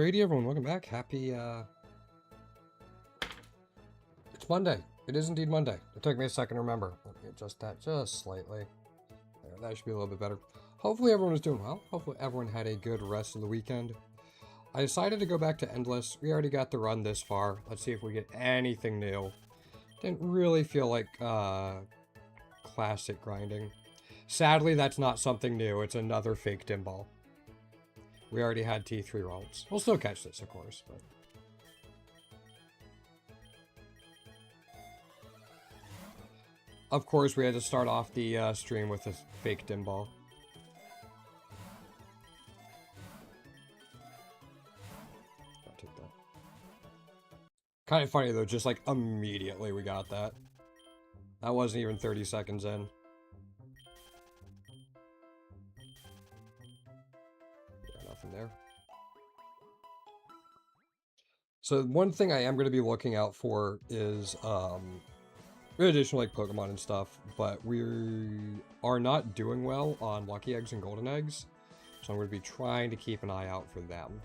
Alrighty, everyone, welcome back. Happy, it's Monday. It is indeed Monday. It took me a second to remember. Let me adjust that just slightly. There, that should be a little bit better. Hopefully everyone is doing well. Hopefully everyone had a good rest of the weekend. I decided to go back to Endless. We already got the run this far. Let's see if we get anything new. Didn't really feel like, classic grinding. Sadly, that's not something new. It's another fake dim ball. We already had T3 rolls. We'll still catch this, of course, but... Of course, we had to start off the stream with a fake dim ball. I'll take that. Kind of funny, though, just like immediately we got that. That wasn't even 30 seconds in. Yeah, nothing there. So one thing I am going to be looking out for is, additional like Pokemon and stuff, but we are not doing well on Lucky Eggs and Golden Eggs, so I'm going to be trying to keep an eye out for them.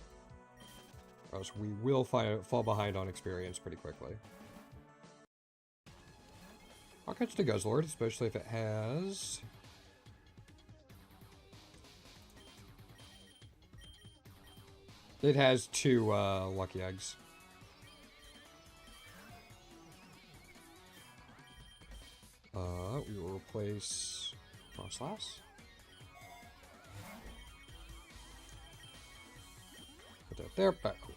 Or else we will fall behind on experience pretty quickly. I'll catch the Guzzlord, especially if it has... It has 2 Lucky Eggs. We will replace Frostlass. Put that there, back. Cool.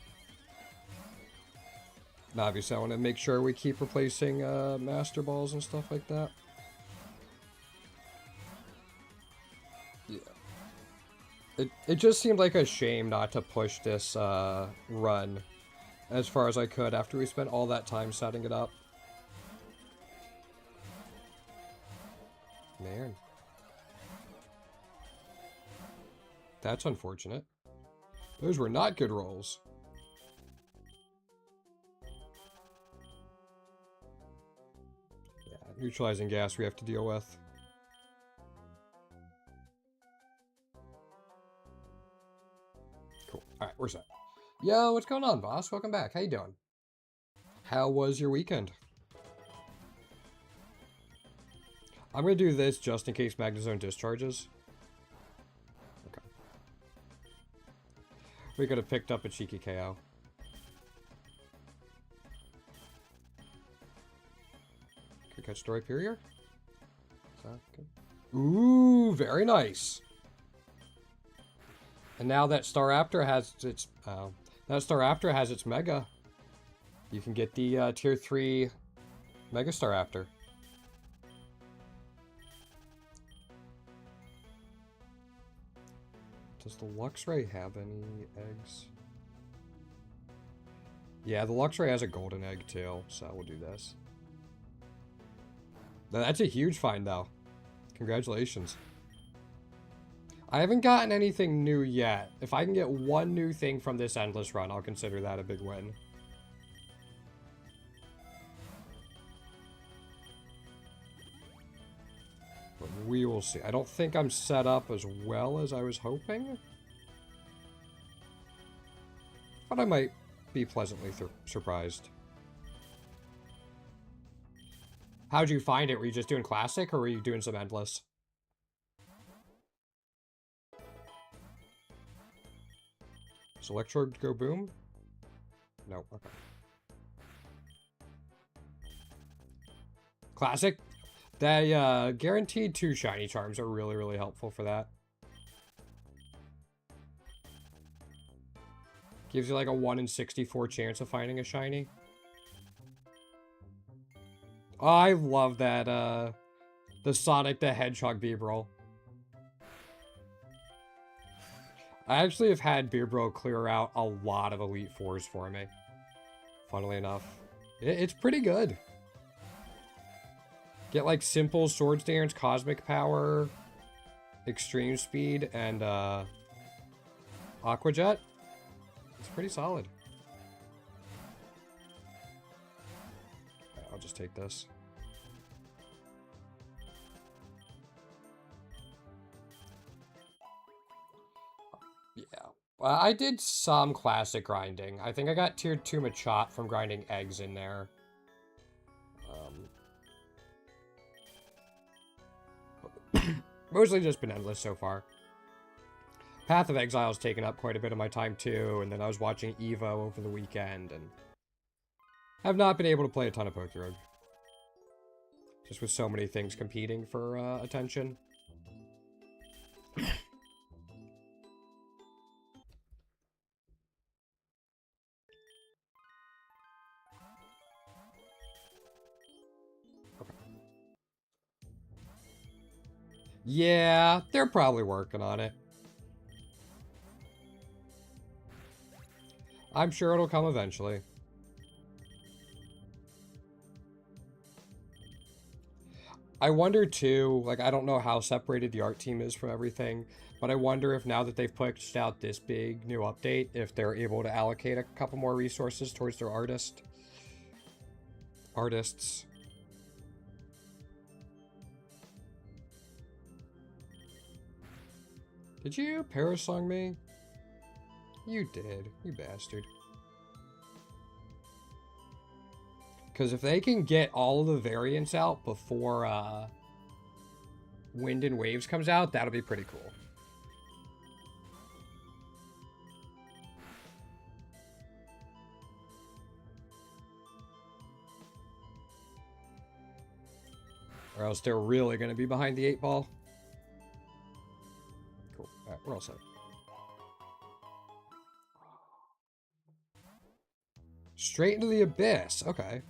Now, obviously, I want to make sure we keep replacing Master Balls and stuff like that. Yeah. It just seemed like a shame not to push this run as far as I could after we spent all that time setting it up. Man. That's unfortunate. Those were not good rolls. Yeah, neutralizing gas we have to deal with. Cool. Alright, we're set. Yo, what's going on, boss? Welcome back. How you doing? How was your weekend? I'm going to do this just in case Magnezone discharges. Okay. We could have picked up a cheeky KO. Could catch the Rhyperior? Is that good? Ooh, very nice. And now that Staraptor has its Mega, you can get the Tier 3 Mega Staraptor. Does the Luxray have any eggs? Yeah, the Luxray has a golden egg too, so we'll do this. That's a huge find though. Congratulations. I haven't gotten anything new yet. If I can get one new thing from this endless run, I'll consider that a big win. But we will see. I don't think I'm set up as well as I was hoping. But I might be pleasantly surprised. How'd you find it? Were you just doing classic or were you doing some endless? Does Electrode go boom? No, okay. Classic? The guaranteed 2 shiny charms are really, really helpful for that. Gives you like a 1 in 64 chance of finding a shiny. Oh, I love that, the Sonic the Hedgehog Beedrill. I actually have had Beedrill clear out a lot of Elite Fours for me. Funnily enough. It's pretty good. Get like simple Swords Dance, Cosmic Power, Extreme Speed, and Aqua Jet. It's pretty solid. I'll just take this. Yeah. I did some classic grinding. I think I got tier 2 Machop from grinding eggs in there. Mostly just been endless so far. Path of Exile has taken up quite a bit of my time too, and then I was watching Evo over the weekend, and have not been able to play a ton of Pokerogue. Just with so many things competing for attention. Yeah, they're probably working on it. I'm sure it'll come eventually. I wonder too, like, I don't know how separated the art team is from everything, but I wonder if now that they've pushed out this big new update, if they're able to allocate a couple more resources towards their artists. Did you parasong me? You did, you bastard. Because if they can get all of the variants out before Wind and Waves comes out, that'll be pretty cool. Or else they're really going to be behind the 8-ball. Cool. Alright, we're all set. Straight into the abyss. Okay.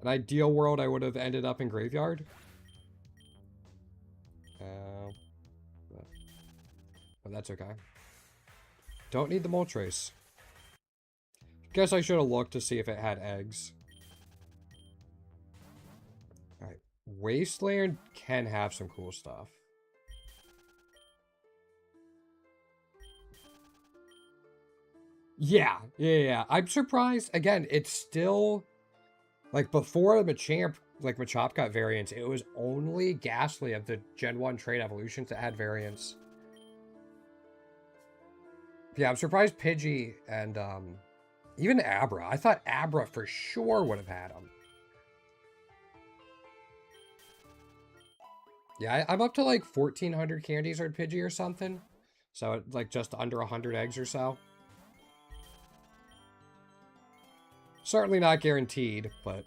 An ideal world, I would have ended up in Graveyard. But that's okay. Don't need the Moltres. Guess I should have looked to see if it had eggs. Alright. Wasteland can have some cool stuff. Yeah. I'm surprised. Again, it's still... Like, before the Machop got variants, it was only Ghastly of the Gen 1 trait evolutions that had variants. Yeah, I'm surprised Pidgey and, even Abra. I thought Abra for sure would have had them. Yeah, I'm up to, like, 1,400 candies or Pidgey or something. So, like, just under 100 eggs or so. Certainly not guaranteed, but...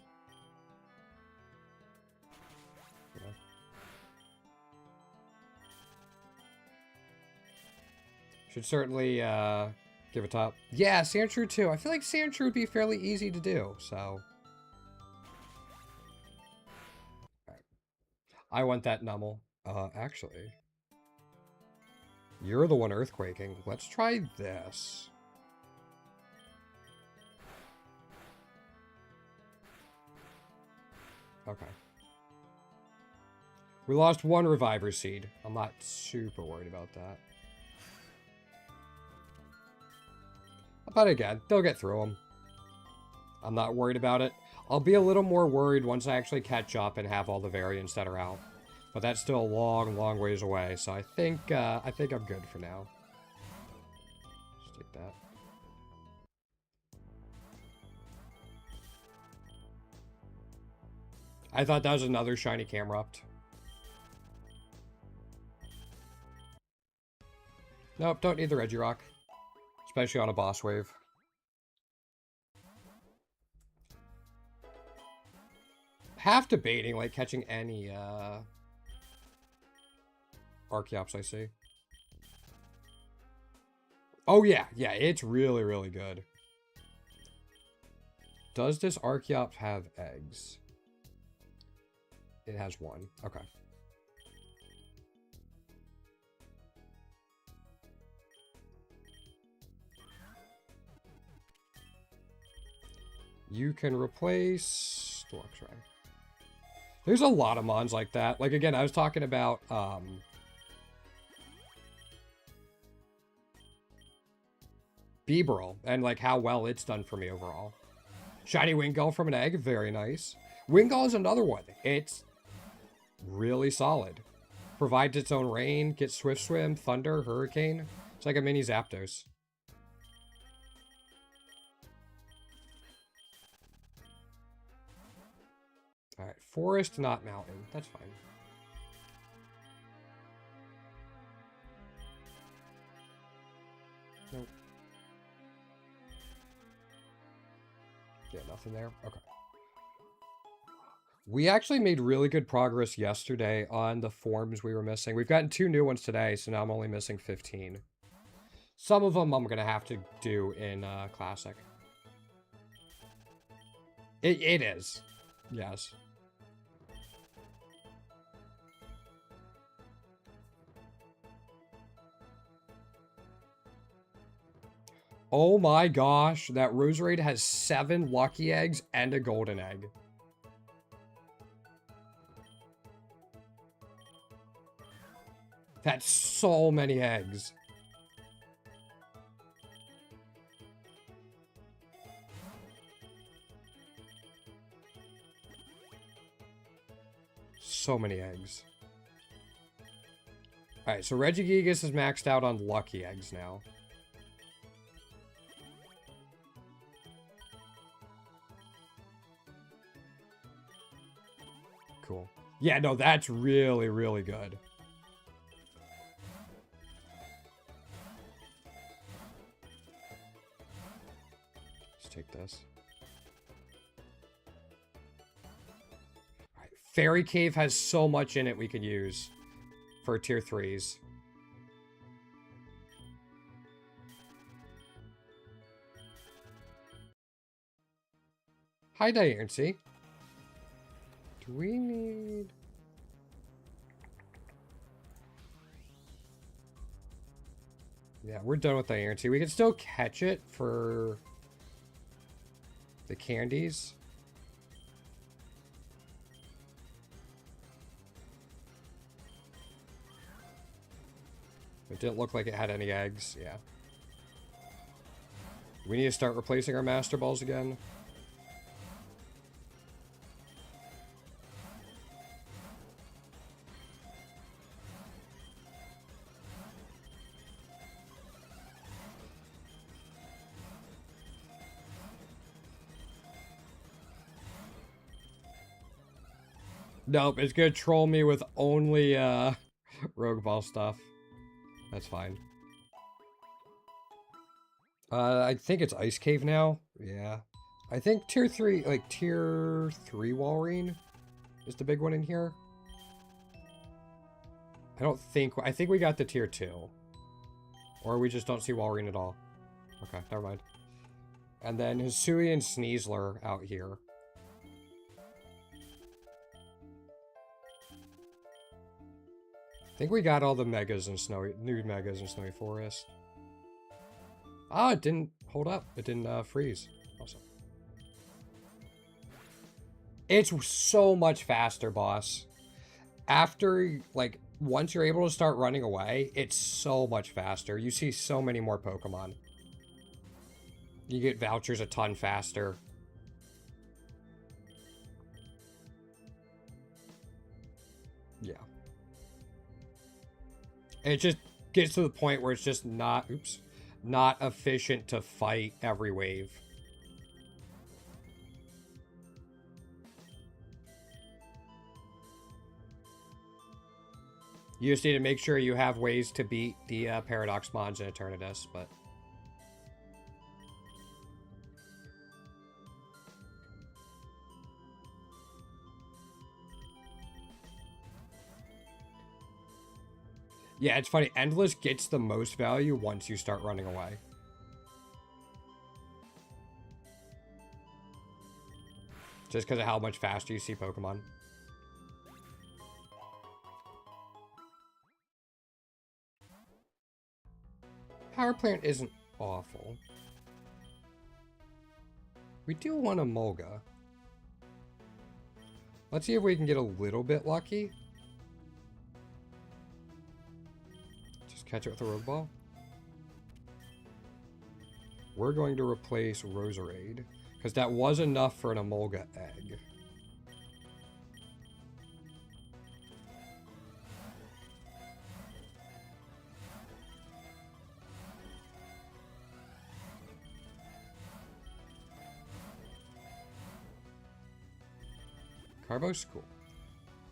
You know. Should certainly give a top. Yeah, Sandshrew too. I feel like Sandshrew would be fairly easy to do, so... Right. I want that Nummel. Actually... You're the one earthquaking. Let's try this. Okay. We lost one Reviver Seed. I'm not super worried about that. But again, they'll get through them. I'm not worried about it. I'll be a little more worried once I actually catch up and have all the variants that are out. But that's still a long, long ways away. So I think I'm good for now. Just take that. I thought that was another shiny Camerupt. Nope, don't need the Regirock. Especially on a boss wave. Half debating, like, catching any, Archeops I see. Oh, yeah, it's really, really good. Does this Archeops have eggs? It has one. Okay. You can replace Luxray. There's a lot of mons like that. Like, again, I was talking about, Beeberl and, like, how well it's done for me overall. Shiny Wingull from an egg. Very nice. Wingull is another one. It's really solid. Provides its own rain, gets Swift Swim, Thunder, Hurricane. It's like a mini Zapdos. Alright, Forest, not Mountain. That's fine. Nope. Yeah, nothing there. Okay. We actually made really good progress yesterday on the forms we were missing. We've gotten 2 new ones today, so now I'm only missing 15. Some of them I'm going to have to do in Classic. It is. Yes. Oh my gosh, that Roserade has 7 lucky eggs and a golden egg. That's so many eggs. So many eggs. Alright, so Regigigas is maxed out on lucky eggs now. Cool. Yeah, no, that's really, really good. Let's take this. All right, Fairy Cave has so much in it we could use for tier 3s. Hi, Diancy. Do we need... Yeah, we're done with Diancie. We can still catch it for the candies. It didn't look like it had any eggs. Yeah. We need to start replacing our Master Balls again. Nope, it's gonna troll me with only Rogue Ball stuff. That's fine. I think it's Ice Cave now. Yeah. I think tier 3, like tier 3 Walrein is the big one in here. I think we got the tier 2. Or we just don't see Walrein at all. Okay, never mind. And then Hisui and Sneasler out here. I think we got all the megas in new megas in Snowy Forest. Ah, it didn't hold up. It didn't freeze. Awesome. It's so much faster, boss. After, like, once you're able to start running away, it's so much faster. You see so many more Pokemon. You get vouchers a ton faster. Yeah. And it just gets to the point where it's just not efficient to fight every wave. You just need to make sure you have ways to beat the Paradox Mons and Eternatus, but... Yeah, it's funny. Endless gets the most value once you start running away. Just because of how much faster you see Pokemon. Power Plant isn't awful. We do want a Mulga. Let's see if we can get a little bit lucky. Catch it with a Rogue Ball. We're going to replace Roserade, because that was enough for an Emolga egg. Carbos? Cool.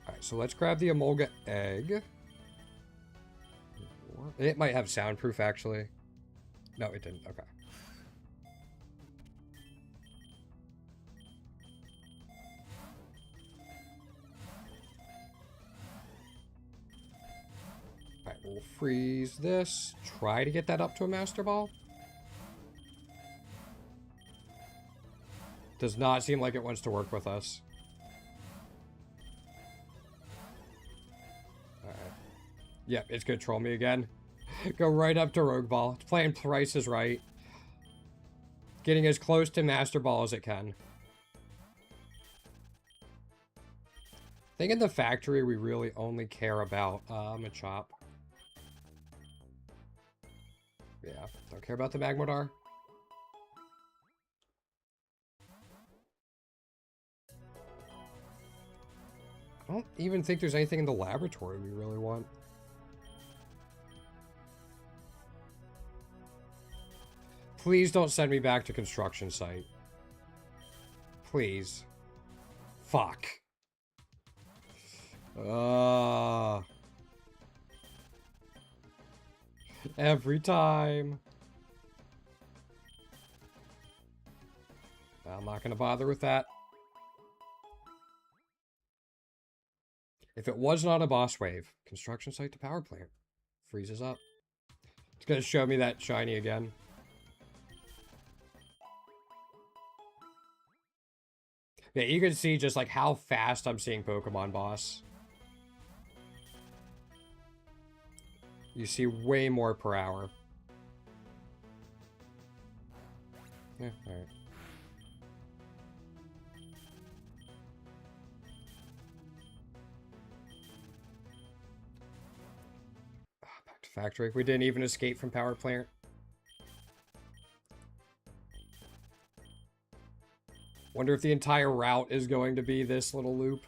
Alright, so let's grab the Emolga egg. It might have soundproof, actually. No, it didn't. Okay. Alright, we'll freeze this. Try to get that up to a Master Ball. Does not seem like it wants to work with us. Alright. Yep, it's gonna troll me again. Go right up to Rogue Ball. It's playing Price is Right. Getting as close to Master Ball as it can. I think in the factory we really only care about Machop. Yeah, don't care about the Magmodar. I don't even think there's anything in the laboratory we really want. Please don't send me back to construction site. Please. Fuck. Every time. I'm not going to bother with that. If it was not a boss wave, construction site to power plant. Freezes up. It's going to show me that shiny again. Yeah, you can see just like how fast I'm seeing Pokemon boss. You see way more per hour. Yeah, alright. Back to factory. We didn't even escape from power plant. Wonder if the entire route is going to be this little loop.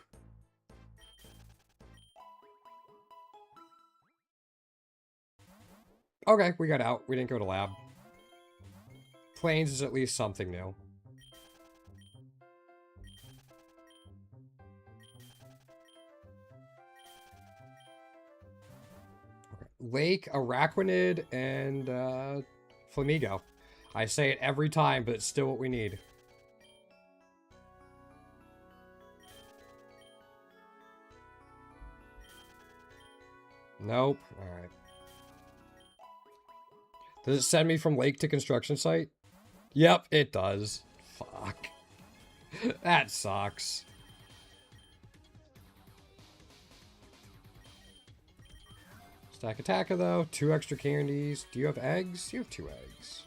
Okay, we got out. We didn't go to lab. Plains is at least something new. Okay. Lake, Araquanid, and Flamigo. I say it every time, but it's still what we need. Nope. Alright. Does it send me from lake to construction site? Yep, it does. Fuck. That sucks. Stack Attacker, though. 2 extra candies. Do you have eggs? You have 2 eggs.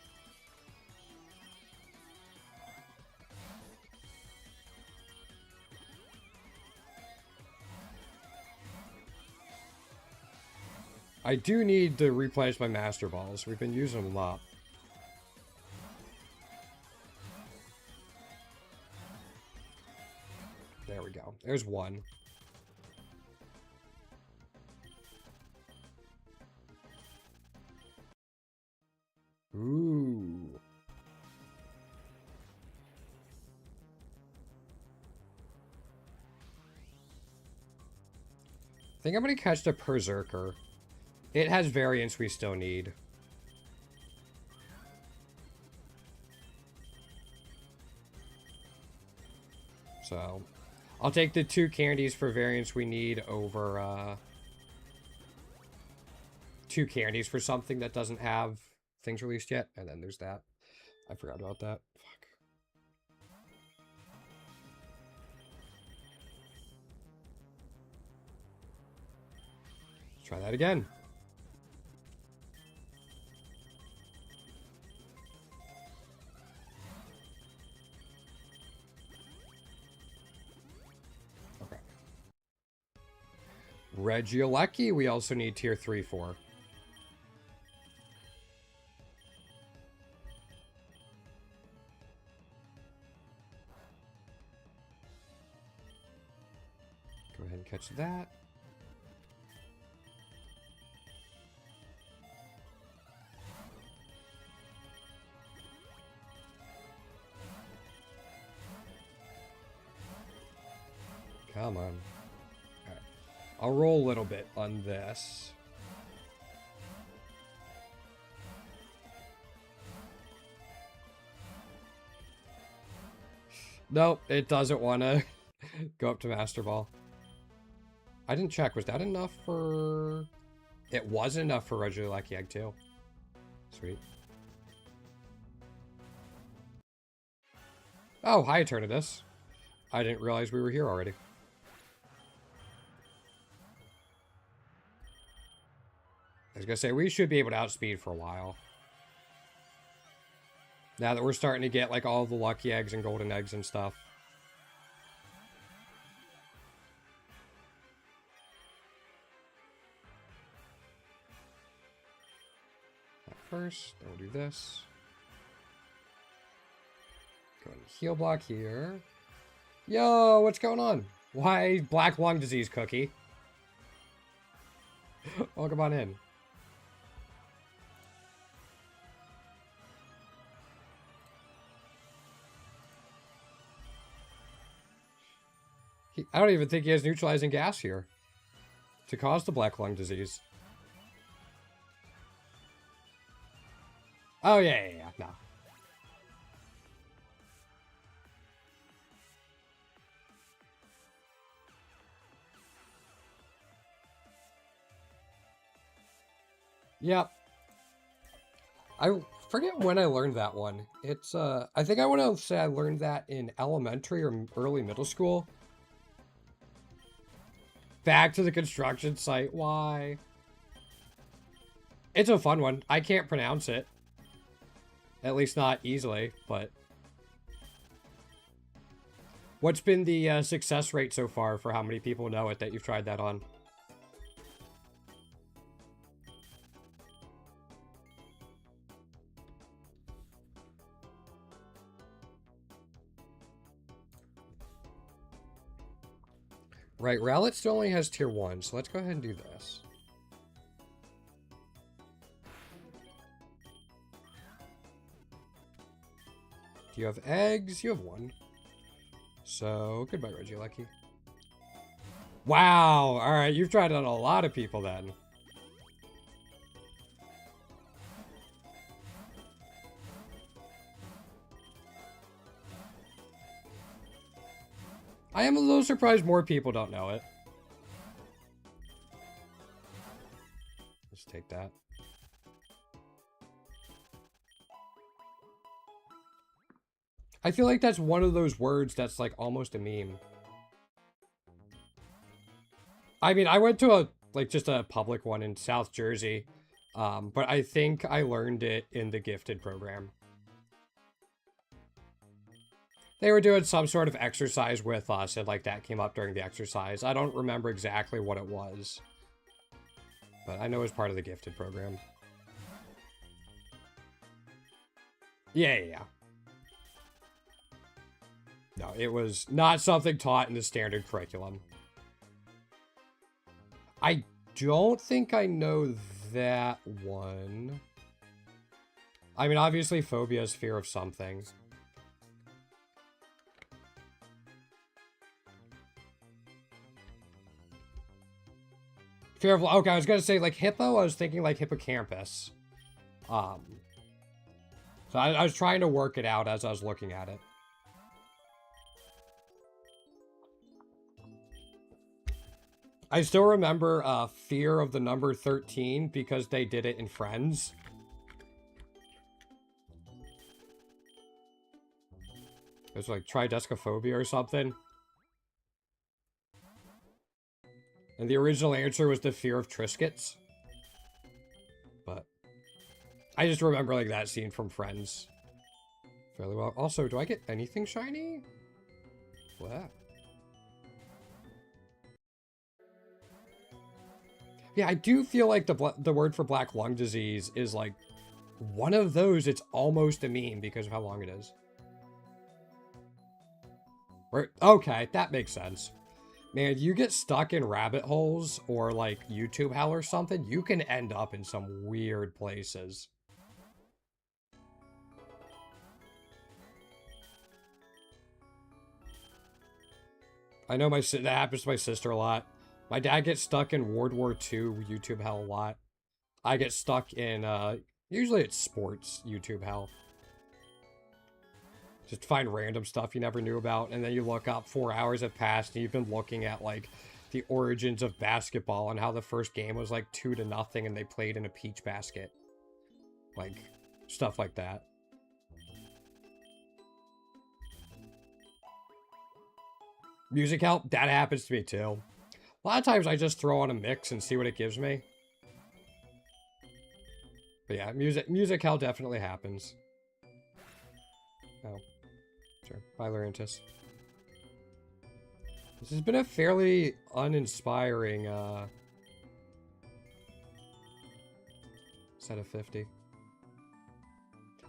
I do need to replenish my Master Balls. We've been using them a lot. There we go. There's one. Ooh. I think I'm gonna catch the Berserker. It has variants we still need. So, I'll take the 2 candies for variants we need over, 2 candies for something that doesn't have things released yet. And then there's that. I forgot about that. Fuck. Let's try that again. Regieleki, we also need tier 3 for. Go ahead and catch that. Come on. Alright. I'll roll a little bit on this. Nope, it doesn't want to go up to Master Ball. I didn't check. Was that enough for... It was enough for Regular Lucky Egg, too. Sweet. Oh, hi, Eternatus. I didn't realize we were here already. I was gonna say, we should be able to outspeed for a while. Now that we're starting to get, like, all the lucky eggs and golden eggs and stuff. First, then we'll do this. Go ahead and heal block here. Yo, what's going on? Why black lung disease, Cookie? Welcome on in. I don't even think he has neutralizing gas here to cause the black lung disease. Oh, yeah, no. Yep. I forget when I learned that one. It's, I think I want to say I learned that in elementary or early middle school. Back to the construction site. Why? It's a fun one. I can't pronounce it. At least not easily, but... What's been the success rate so far for how many people know it that you've tried that on? Right, Rowlet still only has tier 1, so let's go ahead and do this. Do you have eggs? You have 1. So, goodbye, Regieleki. Wow! Alright, you've tried on a lot of people then. I am a little surprised more people don't know it. Let's take that. I feel like that's one of those words that's like almost a meme. I mean, I went to a, like, just a public one in South Jersey, but I think I learned it in the gifted program. They were doing some sort of exercise with us, and, like, that came up during the exercise. I don't remember exactly what it was, but I know it was part of the gifted program. Yeah. No, it was not something taught in the standard curriculum. I don't think I know that one. I mean, obviously, phobia is fear of something. Fear of... Okay, I was going to say, like, hippo. I was thinking, like, hippocampus. So I was trying to work it out as I was looking at it. I still remember fear of the number 13 because they did it in Friends. It was like tridescophobia or something. And the original answer was the fear of Triscuits. But I just remember like that scene from Friends fairly well. Also, do I get anything shiny? What? Yeah, I do feel like the word for black lung disease is like one of those. It's almost a meme because of how long it is. Right? Okay, that makes sense. Man, you get stuck in rabbit holes or like YouTube hell or something, you can end up in some weird places. I know that happens to my sister a lot. My dad gets stuck in World War II YouTube hell a lot. I get stuck in, usually it's sports YouTube hell. Just find random stuff you never knew about, and then you look up, 4 hours have passed, and you've been looking at, like, the origins of basketball and how the first game was, like, 2-0, and they played in a peach basket. Like, stuff like that. Music help? That happens to me, too. A lot of times I just throw on a mix and see what it gives me. But yeah, music help definitely happens. Oh. Sure. Bye, Laurentis. This has been a fairly uninspiring, set of 50.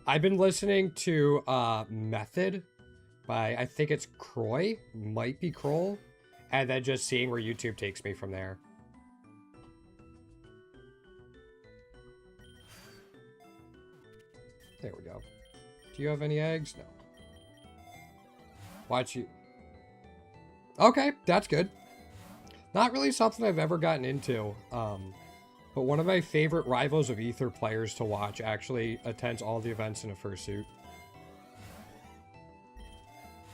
I've been listening to, Method by, I think it's Croy, might be Kroll, and then just seeing where YouTube takes me from there. There we go. Do you have any eggs? No. Watch you. Okay, that's good. Not really something I've ever gotten into. But one of my favorite Rivals of Ether players to watch actually attends all the events in a fursuit.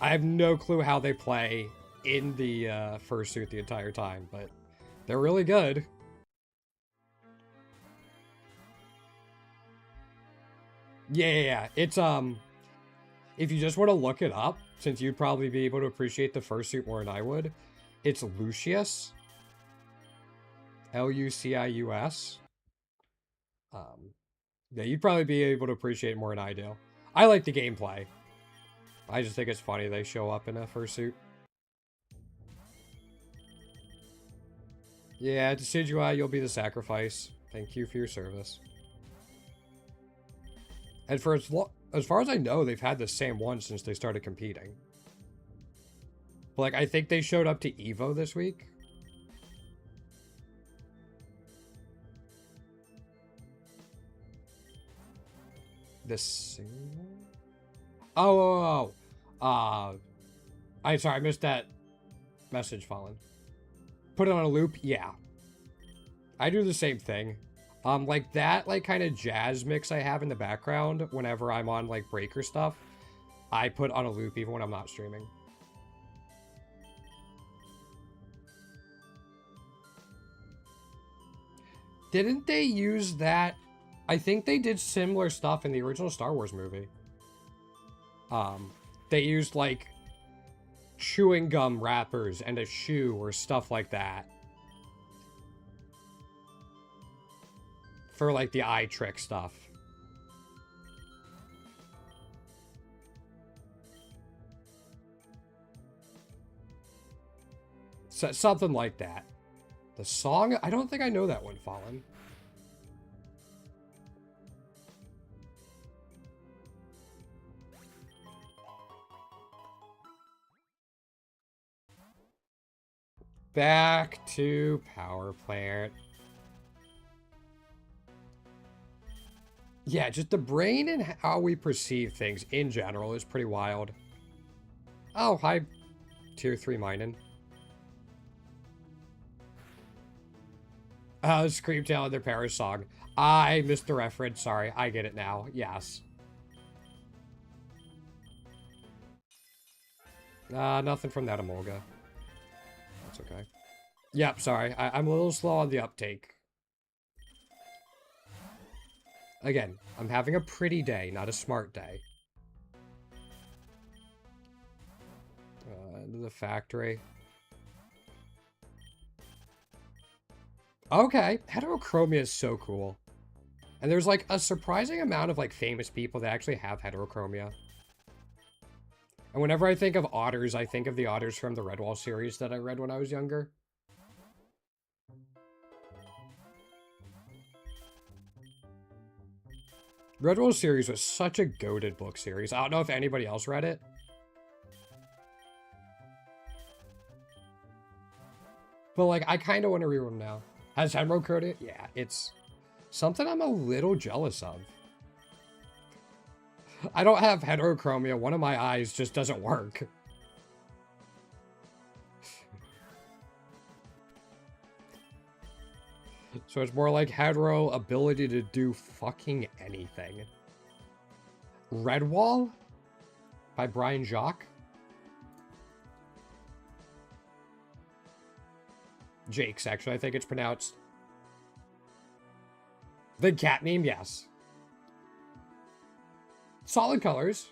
I have no clue how they play in the fursuit the entire time, but they're really good. Yeah. It's, if you just want to look it up, since you'd probably be able to appreciate the fursuit more than I would, it's Lucius. Lucius. Yeah, you'd probably be able to appreciate it more than I do. I like the gameplay. I just think it's funny they show up in a fursuit. Yeah, Decidueye, you'll be the sacrifice. Thank you for your service. And for as far as I know, they've had the same one since they started competing. But, like, I think they showed up to Evo this week. This single? Oh. I'm sorry, I missed that message, Fallen. Put it on a loop? Yeah. I do the same thing. Like that, like, kind of jazz mix I have in the background whenever I'm on, like, breaker stuff, I put on a loop even when I'm not streaming. Didn't they use that? I think they did similar stuff in the original Star Wars movie. They used, like, chewing gum wrappers and a shoe or stuff like that. For, like, the eye trick stuff. So, something like that. The song? I don't think I know that one, Fallen. Back to power plant. Yeah, just the brain and how we perceive things in general is pretty wild. Oh, hi, Tier 3 mining. Screamtail and their Paris song. I missed the reference, sorry. I get it now, yes. Nothing from that Emolga. That's okay. Yep, sorry. I'm a little slow on the uptake. Again, I'm having a pretty day, not a smart day. Into the factory. Okay, heterochromia is so cool. And there's, like, a surprising amount of, like, famous people that actually have heterochromia. And whenever I think of otters, I think of the otters from the Redwall series that I read when I was younger. Redwall series was such a goated book series. I don't know if anybody else read it. But, like, I kind of want to read them now. Has Henro code it? Yeah, it's something I'm a little jealous of. I don't have heterochromia. One of my eyes just doesn't work. So it's more like hetero ability to do fucking anything. Redwall? By Brian Jacques? Jake's, actually, I think it's pronounced. The cat meme, yes. Solid colors.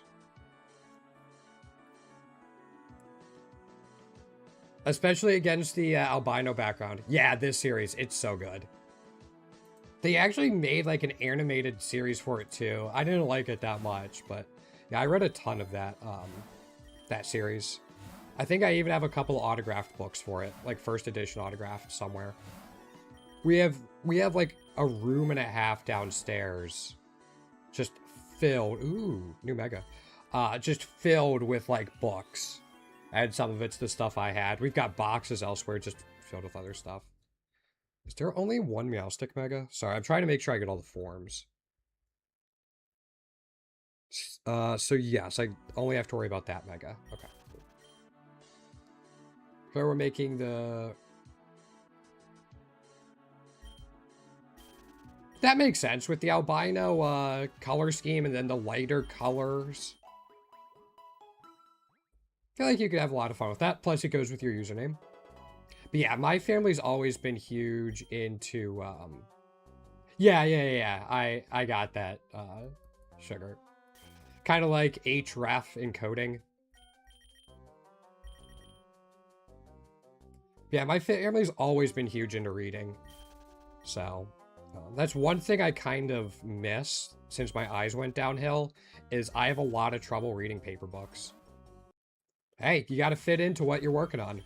Especially against the albino background. Yeah, this series, it's so good. They actually made like an animated series for it too. I didn't like it that much, but yeah, I read a ton of that that series. I think I even have a couple autographed books for it, like first edition autographed somewhere. We have like a room and a half downstairs, just filled. Ooh, new mega, just filled with like books, and some of it's the stuff I had. We've got boxes elsewhere, just filled with other stuff. Is there only one Meowstic mega? Sorry, I'm trying to make sure I get all the forms. So yes, I only have to worry about that mega. Okay. So we're making the... That makes sense with the albino color scheme and then the lighter colors. I feel like you could have a lot of fun with that. Plus it goes with your username. But yeah, my family's always been huge into... Yeah. I got that, sugar. Kind of like href encoding. Yeah, my family's always been huge into reading. So, that's one thing I kind of miss since my eyes went downhill, is I have a lot of trouble reading paper books. Hey, you gotta fit into what you're working on.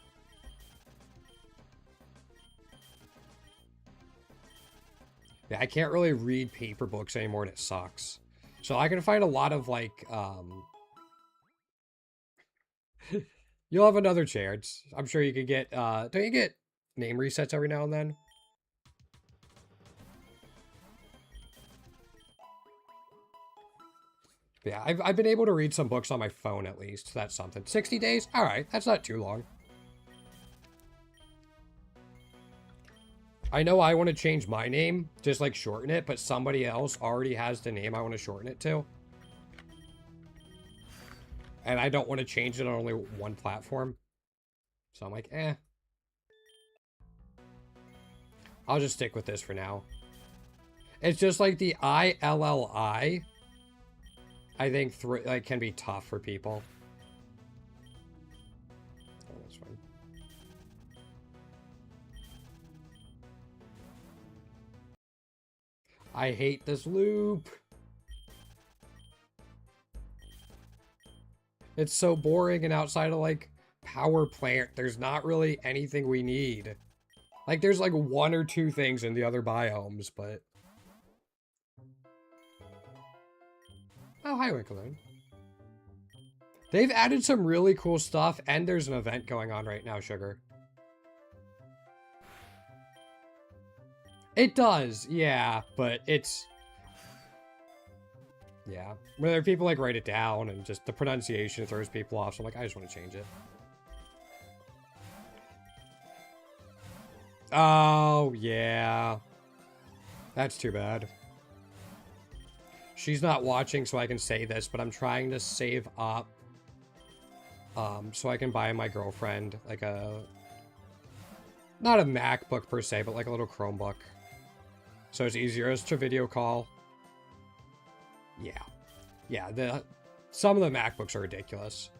Yeah, I can't really read paper books anymore, and it sucks. So I can find a lot of, like, You'll have another chance. I'm sure you can get, don't you get name resets every now and then? Yeah, I've been able to read some books on my phone at least. That's something. 60 days? All right, that's not too long. I know I want to change my name, just like shorten it, but somebody else already has the name I want to shorten it to. And I don't want to change it on only one platform. So I'm like, eh. I'll just stick with this for now. It's just like the ILLI. I think like can be tough for people. Oh, that's fine. I hate this loop. It's so boring, and outside of like power plant, there's not really anything we need. Like there's like one or two things in the other biomes, but... Oh, hi, Winkaloon. They've added some really cool stuff, and there's an event going on right now, Sugar. It does, yeah, but it's... Yeah. Whether people like write it down and just the pronunciation throws people off, so I'm like, I just want to change it. Oh, yeah. That's too bad. She's not watching, so I can say this, but I'm trying to save up so I can buy my girlfriend like a... Not a MacBook per se, but like a little Chromebook. So it's easier to video call. Yeah. Yeah, some of the MacBooks are ridiculous.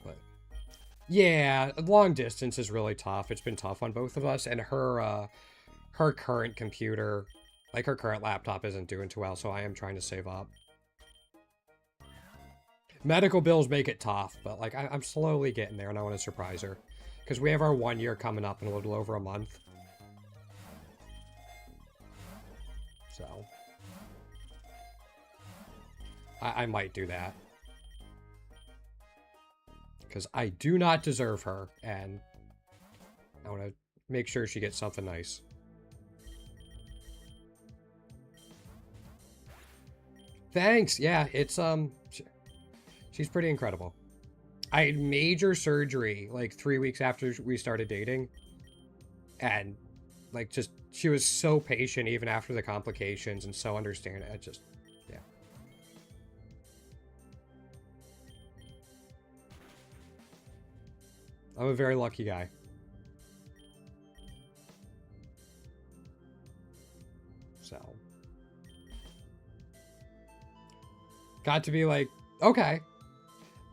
But yeah, long distance is really tough. It's been tough on both of us, and her current computer, like her current laptop, isn't doing too well, so I am trying to save up. Medical bills make it tough, but like I'm slowly getting there, and I want to surprise her. Because we have our 1 year coming up in a little over a month. So. I might do that. Because I do not deserve her, and I want to make sure she gets something nice. Thanks! Yeah, it's, she's pretty incredible. I had major surgery like 3 weeks after we started dating. And like just she was so patient even after the complications and so understanding. I just yeah. I'm a very lucky guy. So got to be like, okay.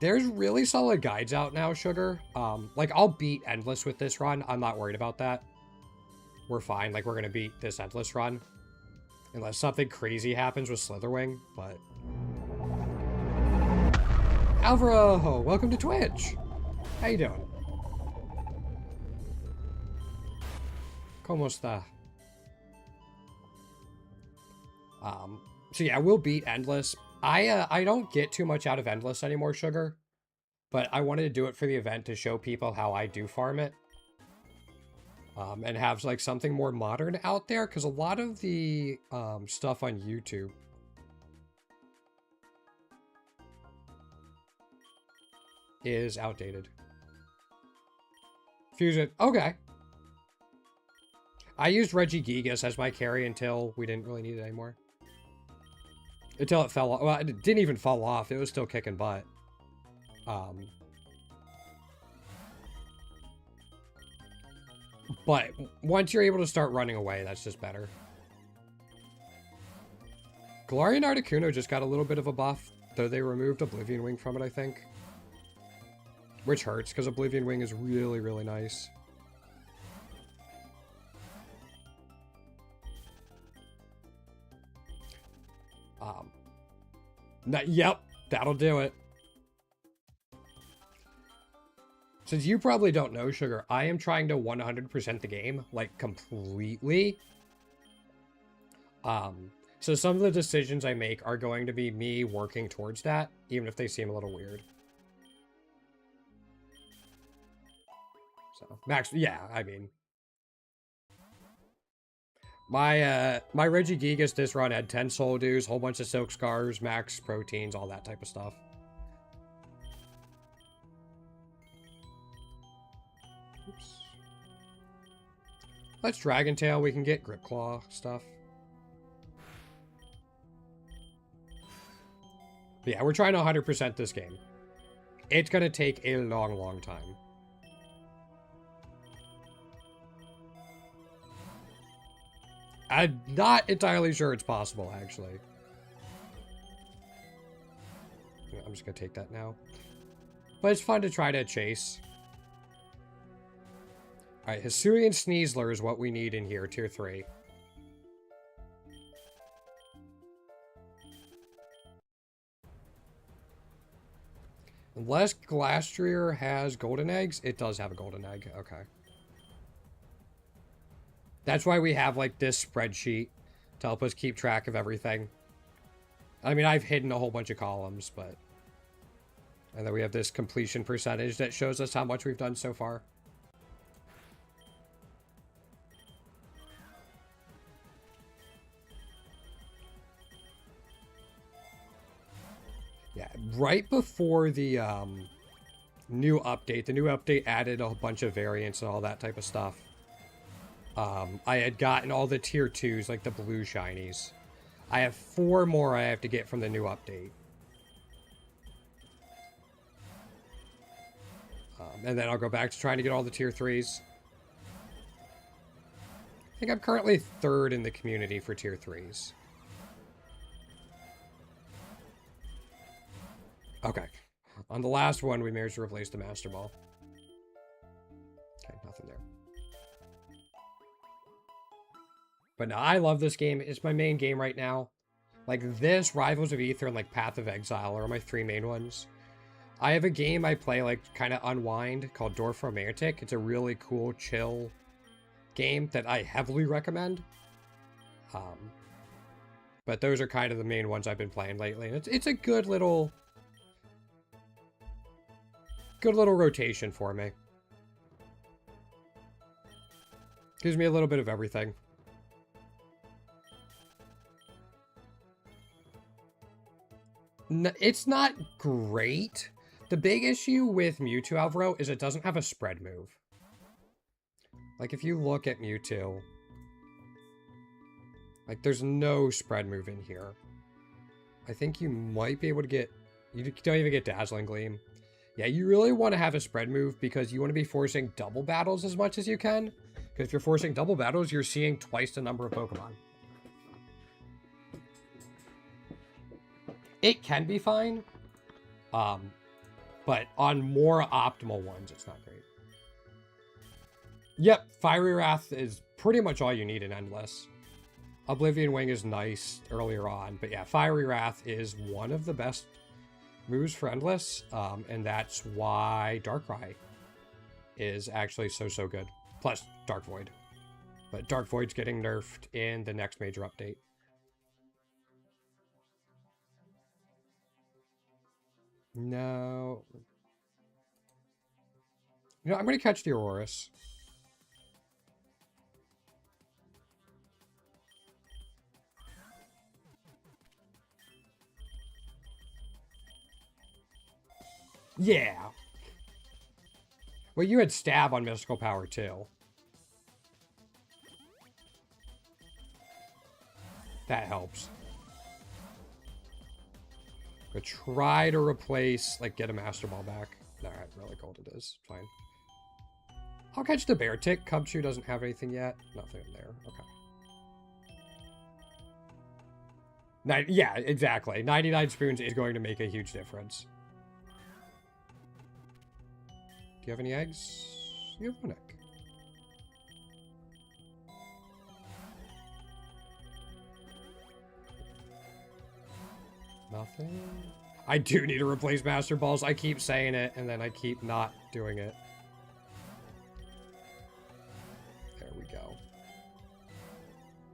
There's really solid guides out now, Sugar. Like, I'll beat Endless with this run. I'm not worried about that. We're fine. Like, we're going to beat this Endless run. Unless something crazy happens with Slitherwing, but... Alvaro, welcome to Twitch. How you doing? ¿Cómo está? So yeah, we'll beat Endless. I don't get too much out of Endless anymore, Sugar. But I wanted to do it for the event to show people how I do farm it. And have like something more modern out there. Because a lot of the stuff on YouTube is outdated. Fusion. Okay. I used Regigigas as my carry until we didn't really need it anymore. Until it fell off. Well, it didn't even fall off. It was still kicking butt. But once you're able to start running away, that's just better. Galarian Articuno just got a little bit of a buff, though they removed Oblivion Wing from it, I think. Which hurts, because Oblivion Wing is really, really nice. Yep, that'll do it. Since you probably don't know, Sugar, I am trying to 100% the game, like, completely. So some of the decisions I make are going to be me working towards that, even if they seem a little weird. So, Max, yeah, I mean... My Regigigas this run had 10 Soul Dews, whole bunch of Silk Scars, max proteins, all that type of stuff. Oops. Let's Dragon Tail, we can get Grip Claw stuff. But yeah, we're trying to 100% this game. It's gonna take a long, long time. I'm not entirely sure it's possible, actually. I'm just gonna take that now. But it's fun to try to chase. Alright, Hisuian Sneasler is what we need in here, tier 3. Unless Glastrier has golden eggs, it does have a golden egg. Okay. That's why we have, like, this spreadsheet to help us keep track of everything. I mean, I've hidden a whole bunch of columns, but... And then we have this completion percentage that shows us how much we've done so far. Yeah, right before the new update added a bunch of variants and all that type of stuff. I had gotten all the tier 2s, like the blue shinies. I have 4 more I have to get from the new update. And then I'll go back to trying to get all the tier 3s. I think I'm currently 3rd in the community for tier 3s. Okay. On the last one, we managed to replace the Master Ball. Okay, nothing there. But no, I love this game. It's my main game right now. Like this, Rivals of Aether, and like Path of Exile are my 3 main ones. I have a game I play like kind of unwind called Dwarf Romantic. It's a really cool, chill game that I heavily recommend. But those are kind of the main ones I've been playing lately. And it's a good little rotation for me. Gives me a little bit of everything. It's not great. The big issue with Mewtwo, Alvaro, is it doesn't have a spread move. Like, if you look at Mewtwo, like, there's no spread move in here. I think you might be able to get... You don't even get Dazzling Gleam. Yeah, you really want to have a spread move because you want to be forcing double battles as much as you can. Because if you're forcing double battles, you're seeing twice the number of Pokemon. It can be fine. But on more optimal ones, it's not great. Yep, Fiery Wrath is pretty much all you need in Endless. Oblivion Wing is nice earlier on, but yeah, Fiery Wrath is one of the best moves for Endless, and that's why Darkrai is actually so good. Plus Dark Void. But Dark Void's getting nerfed in the next major update. No. You know, I'm going to catch the Aurorus. Yeah. Well, you had Stab on Mystical Power, too. That helps. But try to replace, like, get a Master Ball back. Alright, really cold it is. Fine. I'll catch the Bear Tick. Cubchoo doesn't have anything yet. Nothing in there. Okay. Yeah, exactly. 99 spoons is going to make a huge difference. Do you have any eggs? You have one egg. Nothing. I do need to replace Master Balls. I keep saying it, and then I keep not doing it. There we go.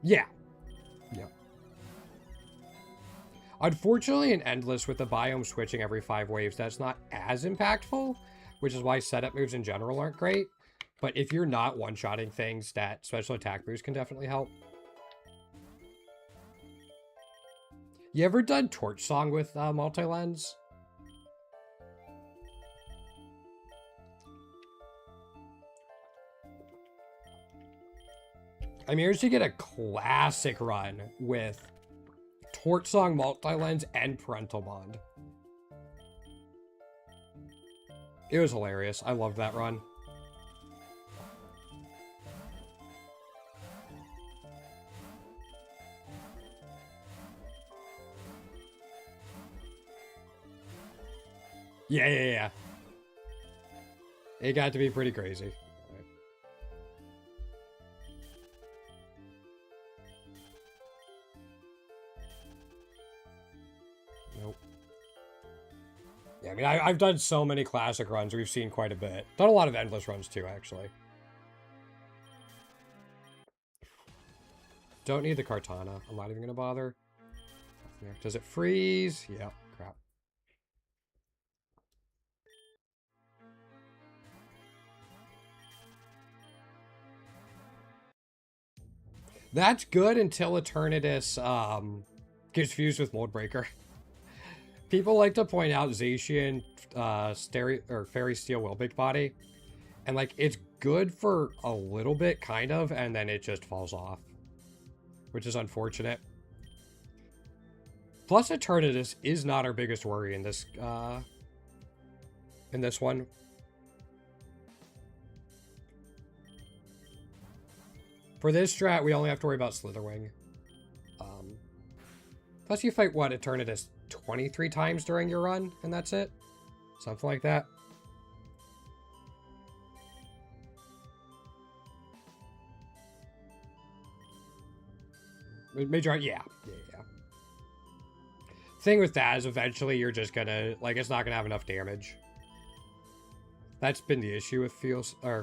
Yeah. Yep. Unfortunately, in Endless, with the biome switching every 5 waves, that's not as impactful, which is why setup moves in general aren't great. But if you're not one-shotting things, that special attack moves can definitely help. You ever done Torch Song with multi-lens? I managed to get a classic run with Torch Song, multi-lens, and Parental Bond. It was hilarious. I loved that run. Yeah. It got to be pretty crazy. Right. Nope. Yeah, I mean, I've done so many classic runs. We've seen quite a bit. Done a lot of endless runs, too, actually. Don't need the Kartana. I'm not even going to bother. Does it freeze? Yeah, crap. That's good until Eternatus gets fused with Moldbreaker. People like to point out Zacian, Fairy Steel Will-Big Body. And, like, it's good for a little bit, kind of, and then it just falls off. Which is unfortunate. Plus, Eternatus is not our biggest worry in this one. For this strat, we only have to worry about Slitherwing. Plus, you fight, what, Eternatus 23 times during your run, and that's it? Something like that. Major, yeah. Thing with that is eventually you're just gonna, like, it's not gonna have enough damage. That's been the issue with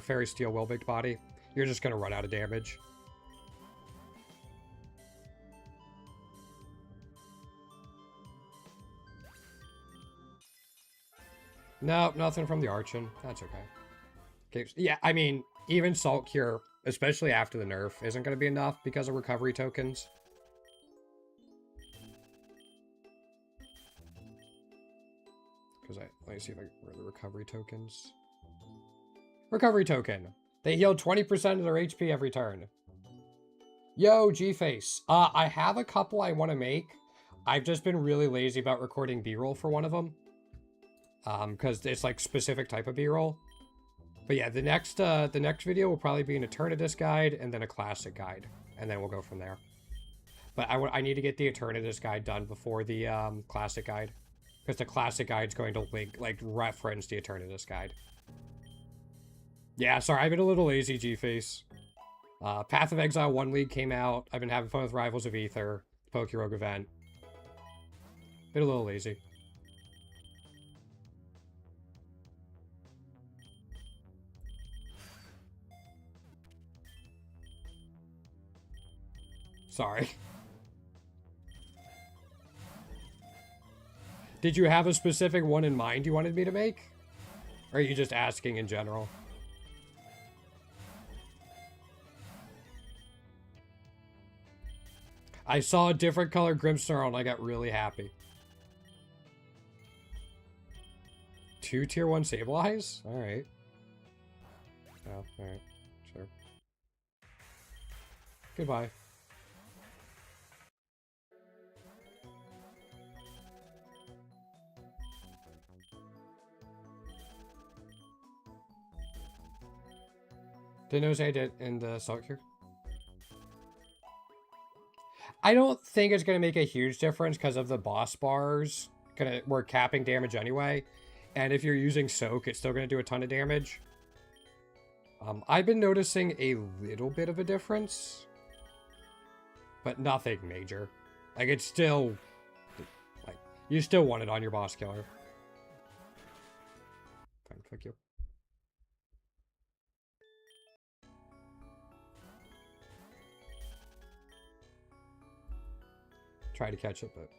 Fairy Steel Will-Big Body. You're just gonna run out of damage. No, nothing from the Archon. That's okay. Okay, yeah, I mean, even Salt Cure, especially after the nerf, isn't going to be enough because of recovery tokens. Because let me see if where are the recovery tokens. Recovery token. They heal 20% of their HP every turn. Yo, G-Face. I have a couple I want to make. I've just been really lazy about recording B-roll for one of them. Because it's like specific type of B-roll. But yeah, the next video will probably be an Eternatus guide and then a classic guide. And then we'll go from there. But I need to get the Eternatus guide done before the classic guide. Because the classic guide's going to reference the Eternatus guide. Yeah, sorry, I've been a little lazy, G-Face. Path of Exile 1 League came out. I've been having fun with Rivals of Aether, Pokerogue event. Been a little lazy. Sorry. Did you have a specific one in mind you wanted me to make? Or are you just asking in general? I saw a different color Grimmsnarl and I got really happy. 2 tier 1 Sableyes? Alright. Oh, alright. Sure. Goodbye. Didn't know I did in the Salt Cure. I don't think it's going to make a huge difference because of the boss bars. We're capping damage anyway. And if you're using Soak, it's still going to do a ton of damage. I've been noticing a little bit of a difference. But nothing major. Like, it's still... Like, you still want it on your boss killer. Fine, fuck you. Try to catch it, but...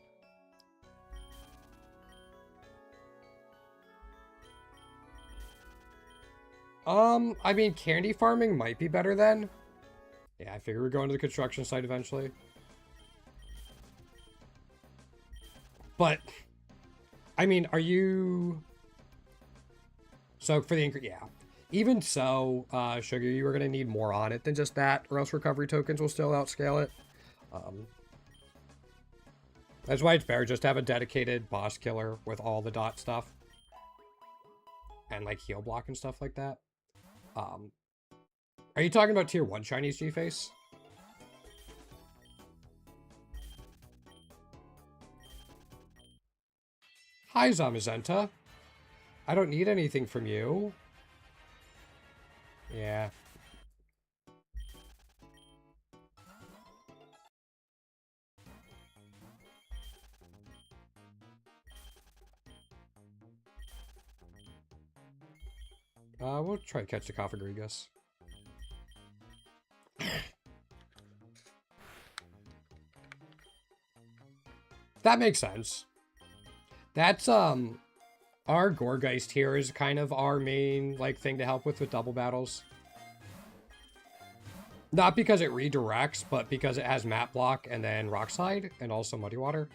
I mean, candy farming might be better then. Yeah, I figure we're going to the construction site eventually. But, I mean, are you... So, for the... Yeah. Even so, Sugar, you are going to need more on it than just that, or else recovery tokens will still outscale it. That's why it's better just to have a dedicated boss killer with all the dot stuff. And, like, heal block and stuff like that. Are you talking about tier 1 Chinese G-Face? Hi, Zamazenta. I don't need anything from you. Yeah. We'll try to catch the Cofagrigus. That makes sense. That's, our Gourgeist here is kind of our main, like, thing to help with double battles. Not because it redirects, but because it has Map Block and then Rock Slide, and also Muddy Water.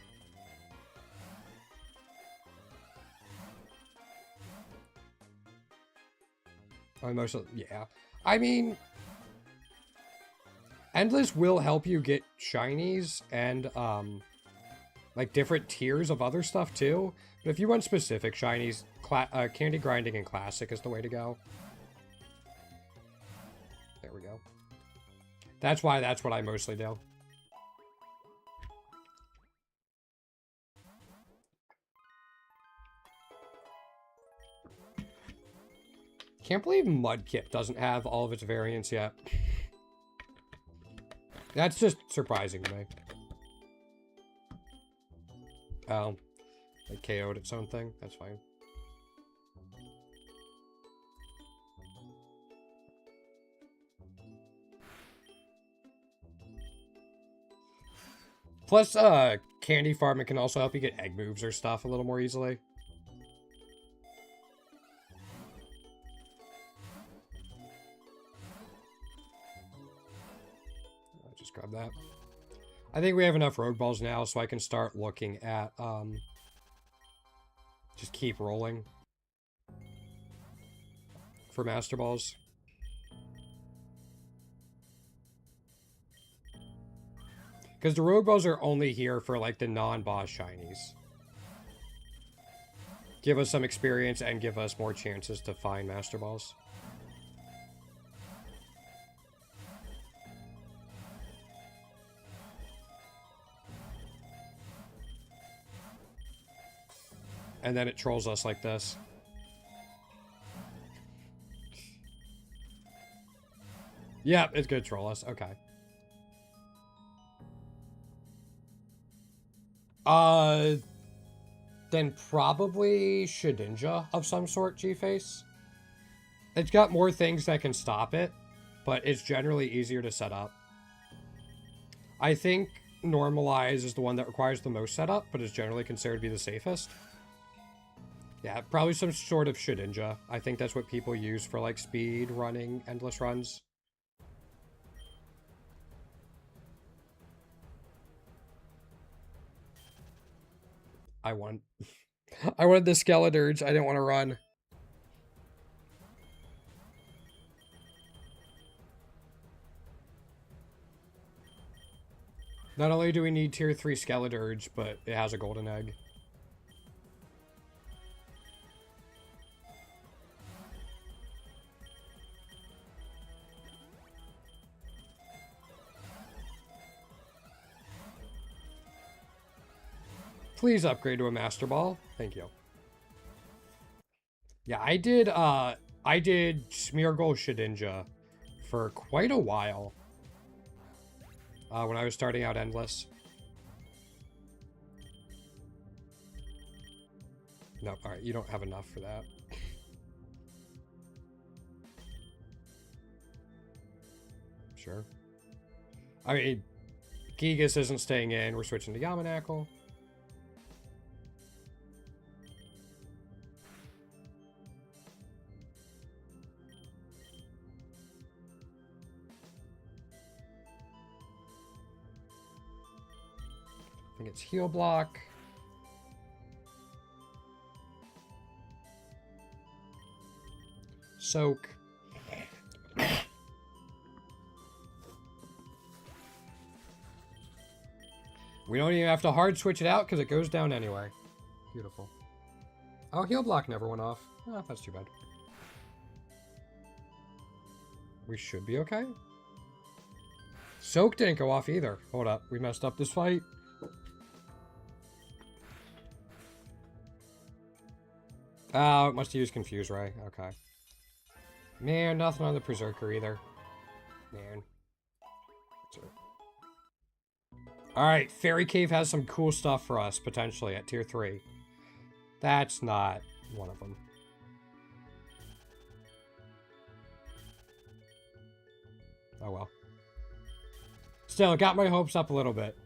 Yeah. I mean, Endless will help you get shinies and, like, different tiers of other stuff, too. But if you want specific shinies, Candy Grinding and Classic is the way to go. There we go. That's what I mostly do. Can't believe Mudkip doesn't have all of its variants yet. That's just surprising to me. Oh. It KO'd its own thing? That's fine. Plus, Candy Farming can also help you get egg moves or stuff a little more easily. Grab that. I think we have enough Rogue Balls now, so I can start looking at Just keep rolling for Master Balls. Because the Rogue Balls are only here for, like, the non-boss shinies. Give us some experience and give us more chances to find Master Balls. And then it trolls us like this. Yep, it's gonna troll us. Okay. Then probably Shedinja of some sort, G-Face. It's got more things that can stop it, but it's generally easier to set up. I think Normalize is the one that requires the most setup, but is generally considered to be the safest. Yeah, probably some sort of Shedinja. I think that's what people use for, like, speed running endless runs. I wanted the Skeledirge. I didn't want to run. Not only do we need tier 3 Skeledirge, but it has a golden egg. Please upgrade to a Master Ball. Thank you. Yeah, I did Smeargle Shedinja for quite a while. When I was starting out Endless. No, alright, you don't have enough for that. Sure. I mean, Gigas isn't staying in. We're switching to Yamanakle. I think it's Heal Block. Soak. We don't even have to hard switch it out because it goes down anyway. Beautiful. Oh, Heal Block never went off. Oh, that's too bad. We should be okay. Soak didn't go off either. Hold up. We messed up this fight. Oh, it must have used Confuse Ray. Okay. Man, nothing on the Berserker either. Man. Alright, Fairy Cave has some cool stuff for us, potentially, at tier 3. That's not one of them. Oh well. Still, it got my hopes up a little bit.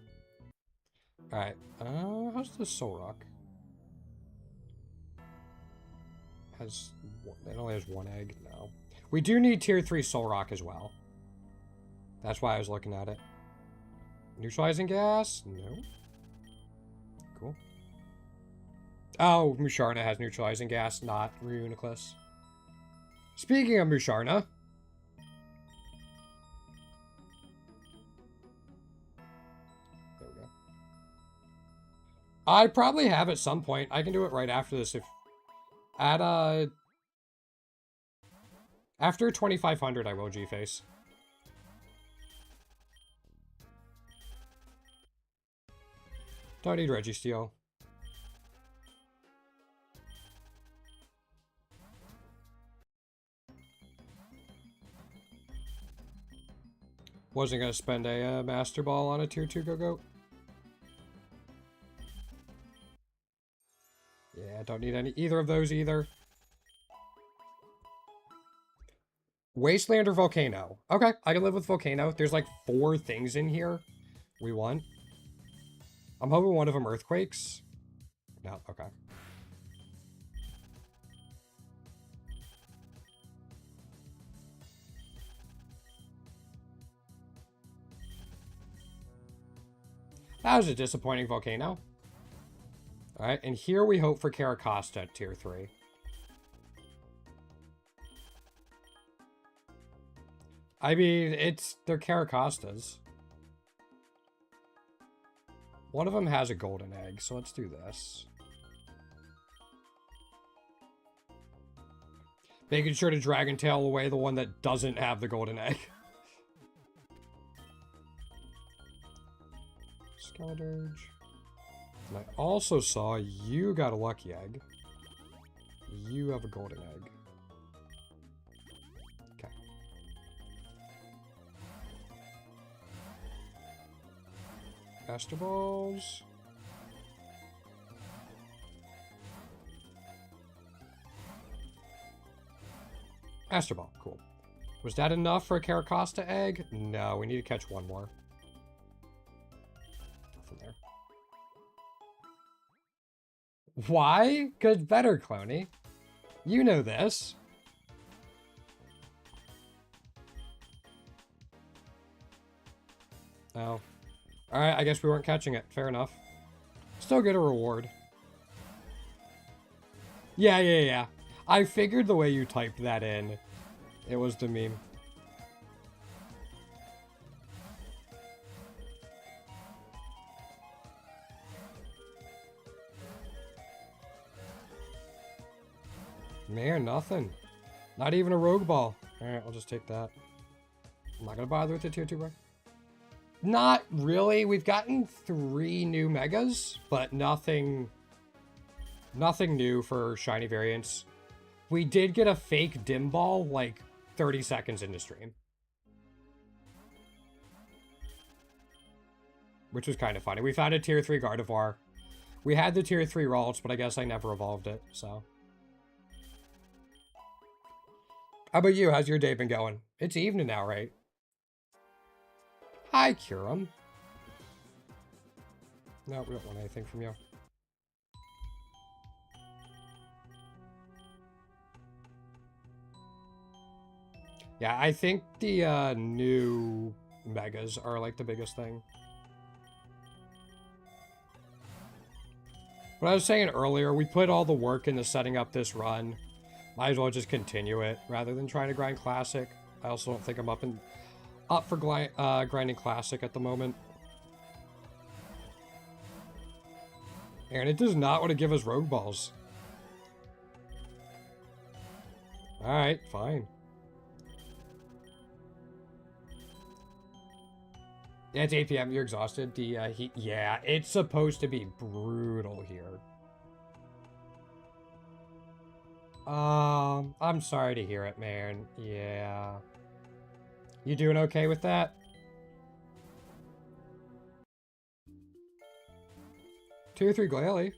Alright, how's the Soul Rock? It only has one egg? No. We do need tier 3 Soul Rock as well. That's why I was looking at it. Neutralizing Gas? No. Cool. Oh, Musharna has Neutralizing Gas, not Reuniclus. Speaking of Musharna. There we go. I probably have at some point. I can do it right after this if... After 2500, I will G-Face. Don't need Registeel. Wasn't gonna spend a Master Ball on a tier 2 Go-Goat. Yeah, don't need either of those either. Wasteland or Volcano? Okay, I can live with Volcano. There's like 4 things in here we want. I'm hoping one of them Earthquakes. No, okay. That was a disappointing Volcano. Alright, and here we hope for Caracosta at tier 3. I mean, they're Caracostas. One of them has a golden egg, so let's do this. Making sure to Dragon Tail away the one that doesn't have the golden egg. Skeledirge. And I also saw you got a lucky egg. You have a golden egg. Okay. Master Balls. Master Ball, cool. Was that enough for a Caracosta egg? No, we need to catch one more. Nothing there. Why? Good, better, Cloney. You know this. Oh. Alright, I guess we weren't catching it. Fair enough. Still get a reward. Yeah. I figured the way you typed that in, it was the meme. Man, nothing. Not even a rogue ball. Alright, I'll just take that. I'm not gonna bother with the tier 2 bro. Not really. We've gotten 3 new megas, but nothing new for shiny variants. We did get a fake dim ball like 30 seconds into stream, which was kind of funny. We found a tier 3 Gardevoir. We had the tier 3 Ralts, but I guess I never evolved it, so. How about you? How's your day been going? It's evening now, right? Hi, Kurum. No, we don't want anything from you. Yeah, I think the new megas are like the biggest thing. What I was saying earlier, we put all the work into setting up this run. Might as well just continue it rather than trying to grind Classic. I also don't think I'm up for grinding Classic at the moment. And it does not want to give us Rogue Balls. Alright, fine. Yeah, it's 8 p.m. You're exhausted. The heat. Yeah, it's supposed to be brutal here. I'm sorry to hear it, man. Yeah. You doing okay with that? Tier 3 Glalie.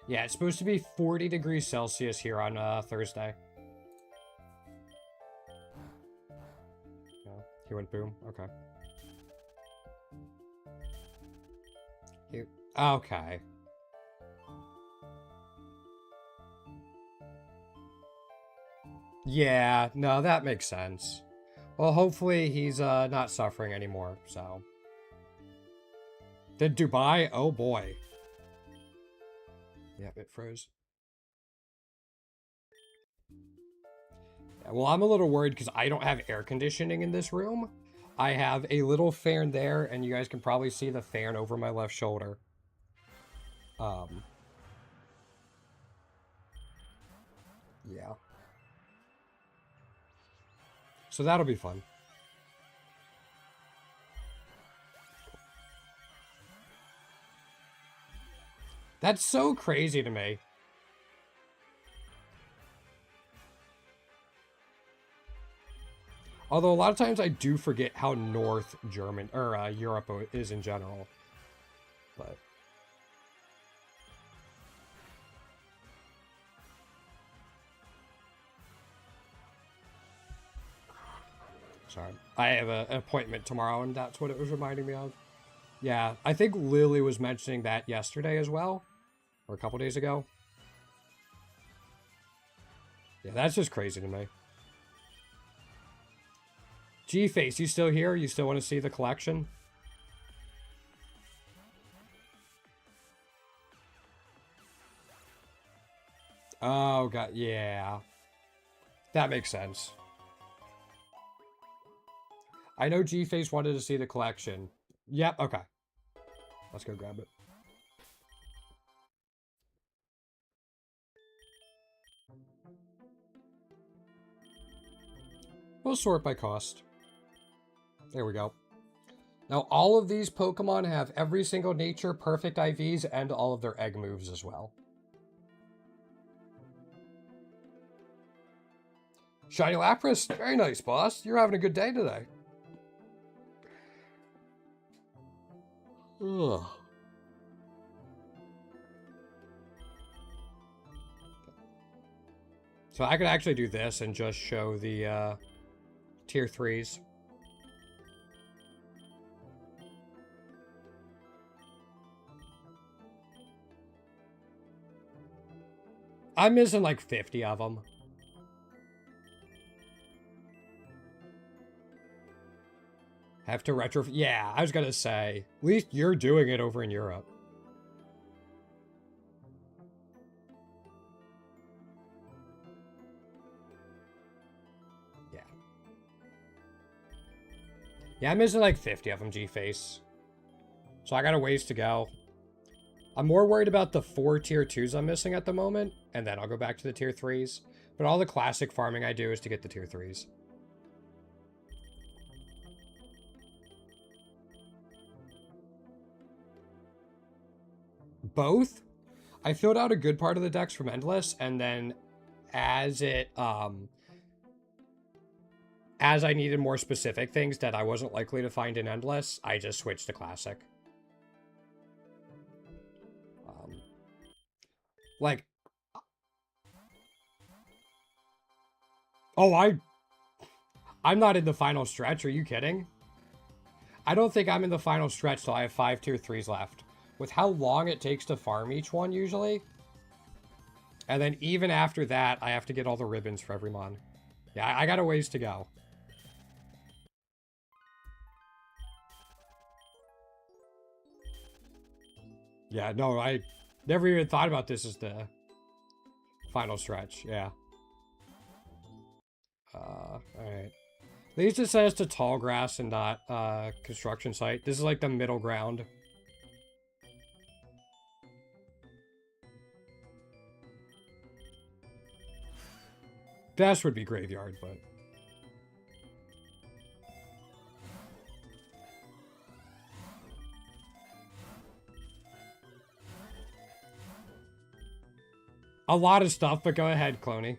Yeah, it's supposed to be 40 degrees Celsius here on Thursday. Yeah, he went boom. Okay. Okay. Yeah, no, that makes sense. Well, hopefully he's not suffering anymore, so. Did Dubai? Oh boy. Yeah, it froze. Yeah, well, I'm a little worried because I don't have air conditioning in this room. I have a little fan there, and you guys can probably see the fan over my left shoulder. Yeah. So that'll be fun. That's so crazy to me. Although a lot of times I do forget how North German or Europe is in general. But sorry. I have an appointment tomorrow, and that's what it was reminding me of. Yeah, I think Lily was mentioning that yesterday as well. Or a couple days ago. Yeah, that's just crazy to me. G-Face, you still here? You still want to see the collection? Oh, God, yeah. That makes sense. I know G-Face wanted to see the collection. Yep, okay. Let's go grab it. We'll sort by cost. There we go. Now, all of these Pokemon have every single nature, perfect IVs, and all of their egg moves as well. Shiny Lapras, very nice, boss. You're having a good day today. Ugh. So I could actually do this and just show the tier 3s. I'm missing like 50 of them. Have to retro... Yeah, I was gonna say. At least you're doing it over in Europe. Yeah. Yeah, I'm missing like 50 of them, G-Face. So I got a ways to go. I'm more worried about the 4 tier 2s I'm missing at the moment, and then I'll go back to the tier 3s. But all the classic farming I do is to get the tier 3s. Both? I filled out a good part of the decks from Endless, and then as I needed more specific things that I wasn't likely to find in Endless, I just switched to Classic. Like... Oh, I'm not in the final stretch, are you kidding? I don't think I'm in the final stretch till I have 5 tier 3s left. With how long it takes to farm each one, usually. And then even after that, I have to get all the ribbons for every mon. Yeah, I got a ways to go. Yeah, no, I never even thought about this as the final stretch. Yeah. Alright. At least it says to tall grass and not construction site. This is like the middle ground. Best would be graveyard, but... A lot of stuff, but go ahead, Cloney.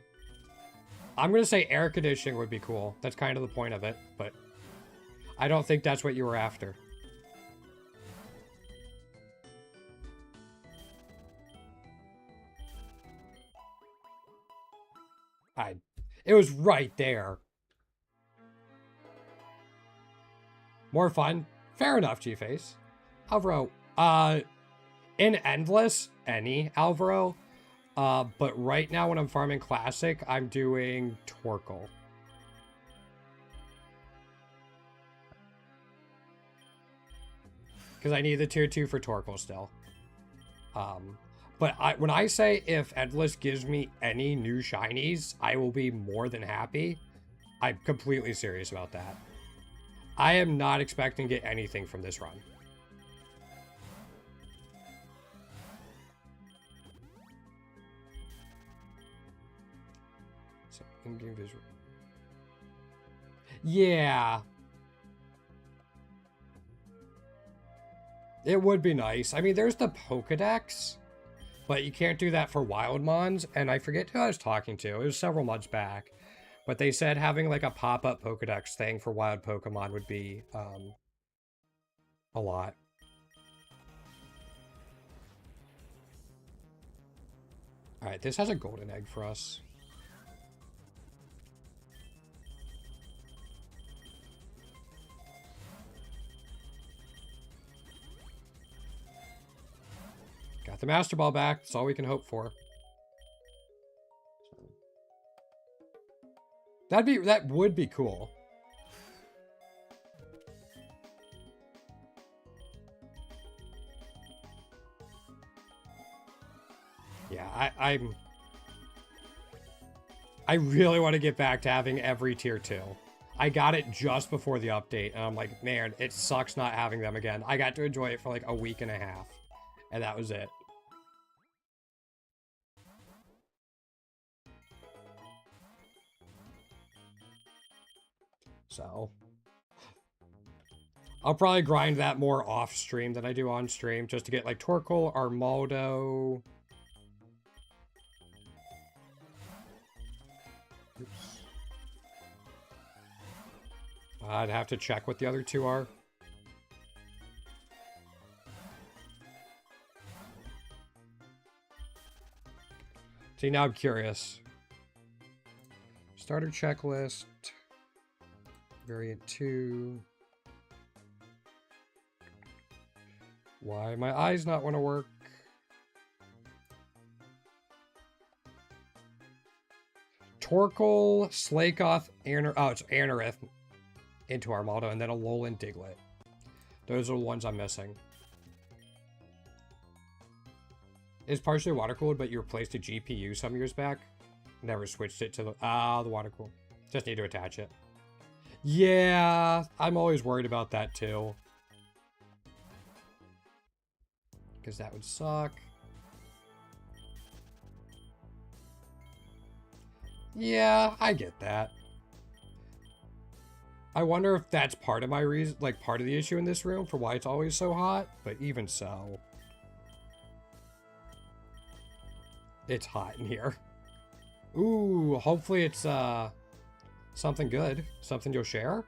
I'm going to say air conditioning would be cool. That's kind of the point of it, but... I don't think that's what you were after. It was right there. More fun? Fair enough, G-Face. Alvaro, in Endless, any Alvaro. But right now when I'm farming Classic, I'm doing Torkoal. Because I need the tier 2 for Torkoal still. But when I say if Endless gives me any new shinies, I will be more than happy. I'm completely serious about that. I am not expecting to get anything from this run. So, in-game visual. Yeah. It would be nice. I mean, there's the Pokedex. But you can't do that for wild mons, and I forget who I was talking to. It was several months back. But they said having like a pop-up Pokedex thing for wild Pokemon would be a lot. Alright, this has a golden egg for us. Got the Master Ball back. That's all we can hope for. That would be cool. Yeah, I really want to get back to having every tier 2. I got it just before the update, and I'm like, man, it sucks not having them again. I got to enjoy it for like a week and a half, and that was it. So, I'll probably grind that more off stream than I do on stream, just to get like Torkoal, Armaldo. Oops. I'd have to check what the other two are. See, now I'm curious. Starter checklist. Variant 2. Why my eyes not want to work? Torkoal, Slakoth, it's Anorith into Armaldo, and then a Alolan Diglett. Those are the ones I'm missing. It's partially water-cooled, but you replaced a GPU some years back. Never switched it to the water-cooled. Just need to attach it. Yeah, I'm always worried about that too. Because that would suck. Yeah, I get that. I wonder if that's part of my reason, like part of the issue in this room for why it's always so hot, but even so. It's hot in here. Ooh, hopefully it's something good. Something you'll share?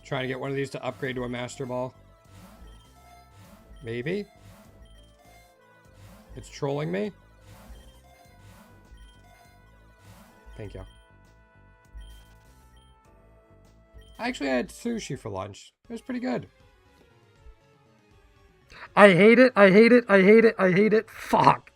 Trying to get one of these to upgrade to a Master Ball. Maybe? It's trolling me? Thank you. I actually had sushi for lunch. It was pretty good. I hate it. I hate it. I hate it. I hate it. Fuck.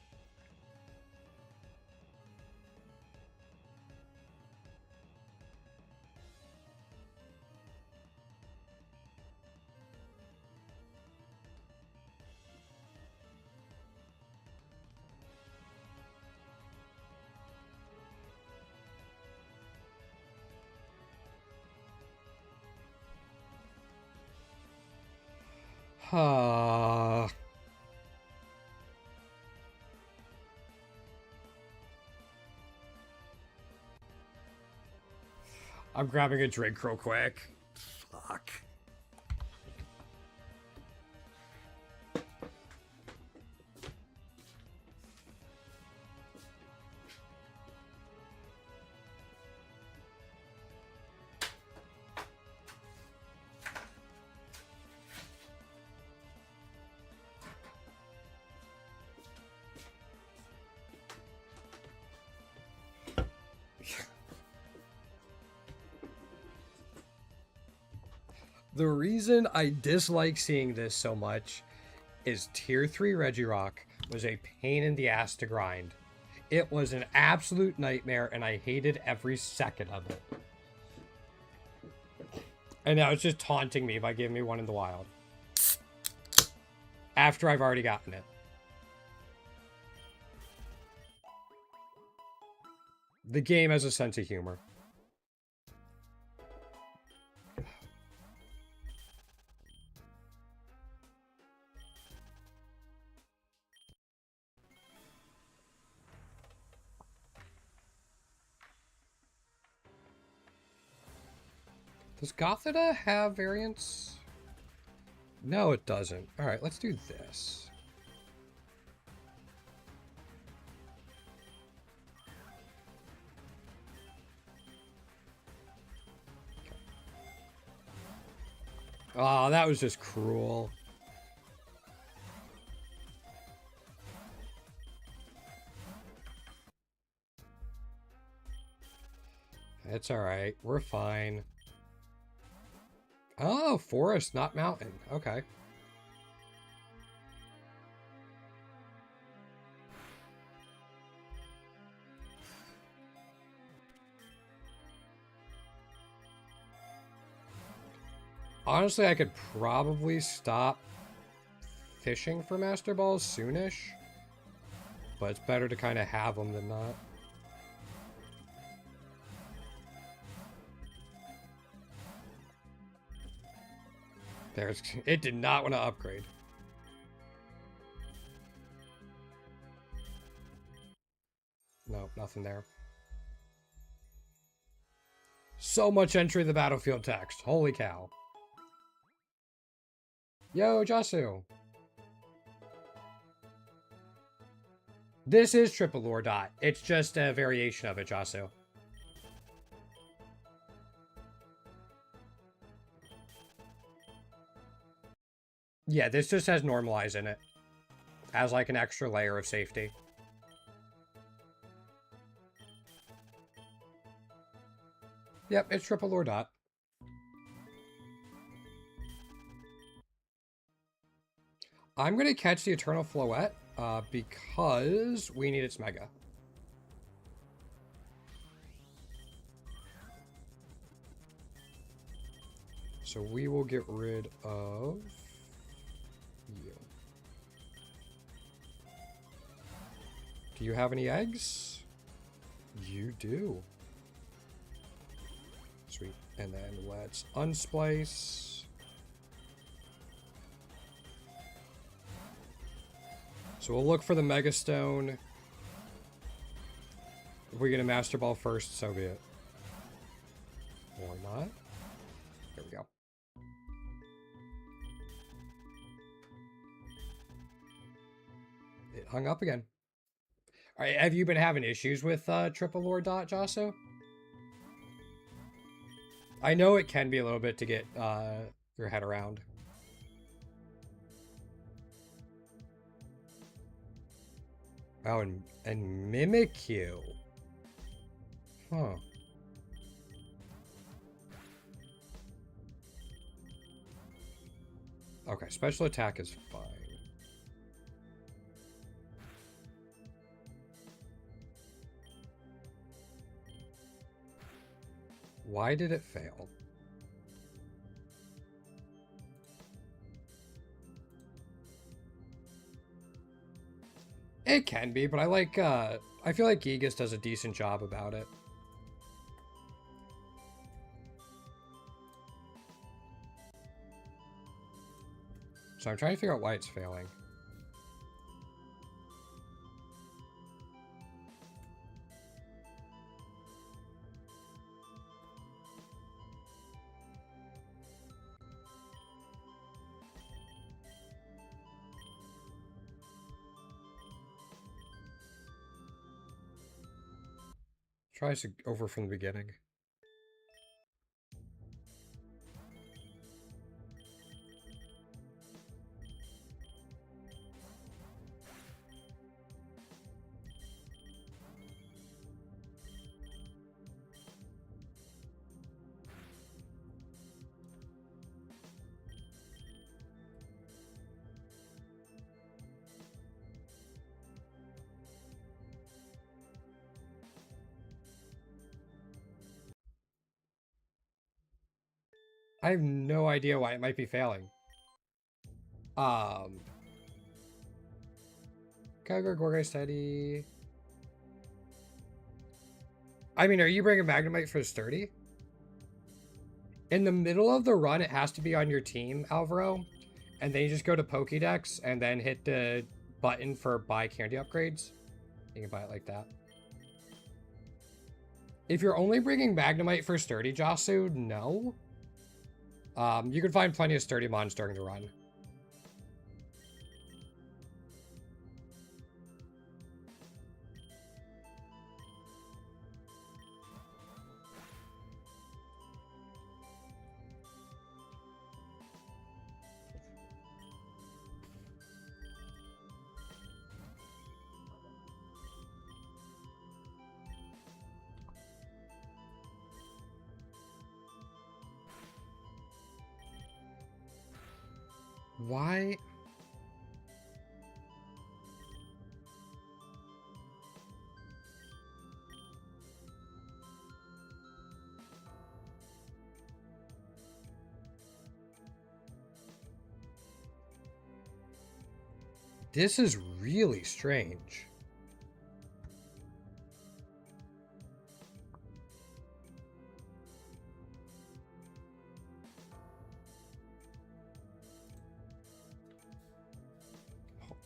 I'm grabbing a drink real quick. Fuck. The reason I dislike seeing this so much is Tier 3 Regirock was a pain in the ass to grind. It was an absolute nightmare, and I hated every second of it. And now it's just taunting me by giving me one in the wild. After I've already gotten it. The game has a sense of humor. Does Gothita have variants? No, it doesn't. Alright, let's do this. Oh, that was just cruel. It's alright. We're fine. Oh, forest, not mountain. Okay. Honestly, I could probably stop fishing for Master Balls soonish. But it's better to kind of have them than not. There's... It did not want to upgrade. Nope, nothing there. So much entry the battlefield text. Holy cow. Yo, Jasu. This is triple lore dot. It's just a variation of it, Jasu. Yeah, this just has normalize in it. As like an extra layer of safety. Yep, it's triple lore dot. I'm going to catch the Eternal Floette because we need its Mega. So we will get rid of you. Do you have any eggs? You do. Sweet. And then let's unsplice. So we'll look for the Mega Stone. If we get a Master Ball first, so be it. Or not. There we go. It hung up again. Alright, have you been having issues with triple lore dot, Jaso? I know it can be a little bit to get your head around. Oh, and Mimikyu. Huh. Okay, special attack is fine. Why did it fail? It can be, but I like, I feel like Gigas does a decent job about it. So I'm trying to figure out why it's failing. Try this over from the beginning. I have no idea why it might be failing. Kyogre, Gorgai Steady. I mean, are you bringing Magnemite for Sturdy? In the middle of the run, it has to be on your team, Alvaro. And then you just go to Pokédex and then hit the button for buy candy upgrades. You can buy it like that. If you're only bringing Magnemite for Sturdy, Jasu, no. You can find plenty of Sturdy mons during the run. Why? This is really strange.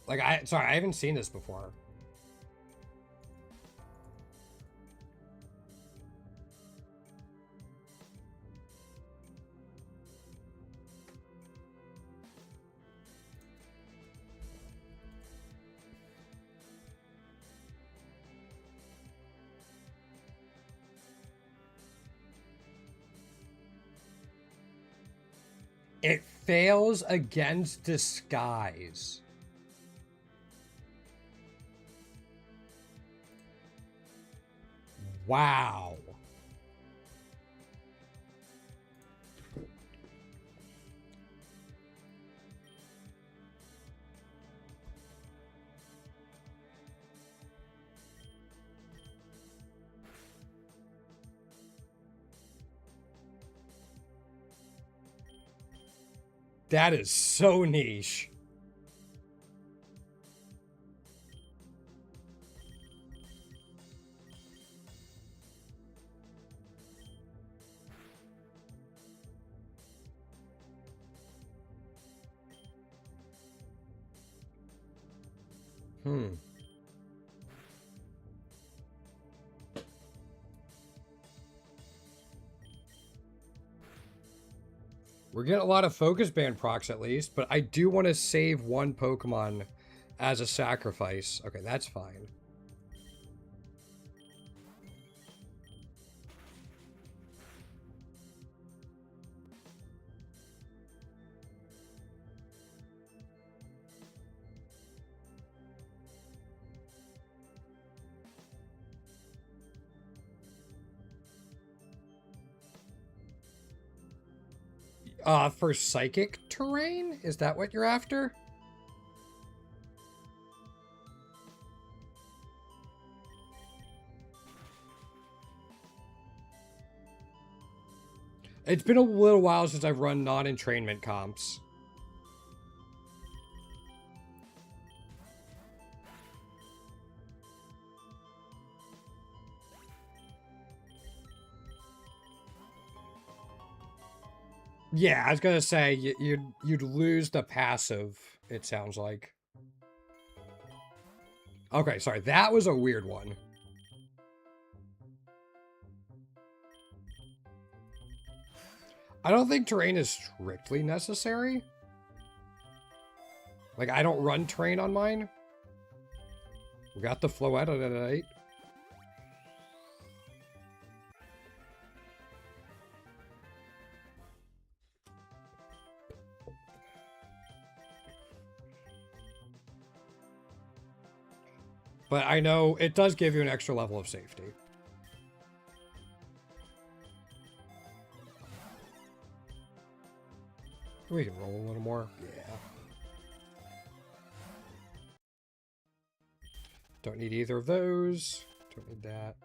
Like, sorry, I haven't seen this before. It fails against disguise. Wow. That is so niche. We're getting a lot of focus band procs at least, but I do want to save one Pokemon as a sacrifice. Okay, that's fine. For psychic terrain? Is that what you're after? It's been a little while since I've run non-entrainment comps. Yeah, I was gonna say you'd lose the passive. It sounds like. Okay, sorry, that was a weird one. I don't think terrain is strictly necessary. Like, I don't run terrain on mine. We got the Floetta tonight. But I know it does give you an extra level of safety. We can roll a little more. Yeah. Don't need either of those. Don't need that.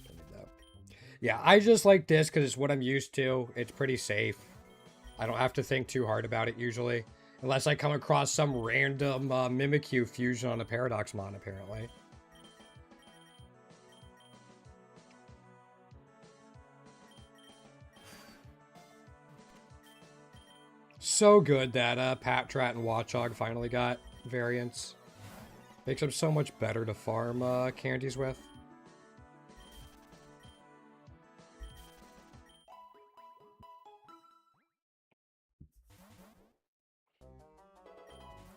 Don't need that. Yeah, I just like this because it's what I'm used to. It's pretty safe. I don't have to think too hard about it usually. Unless I come across some random Mimikyu fusion on a Paradoxmon, apparently. So good that Patrat and Watchog finally got variants. Makes them so much better to farm candies with.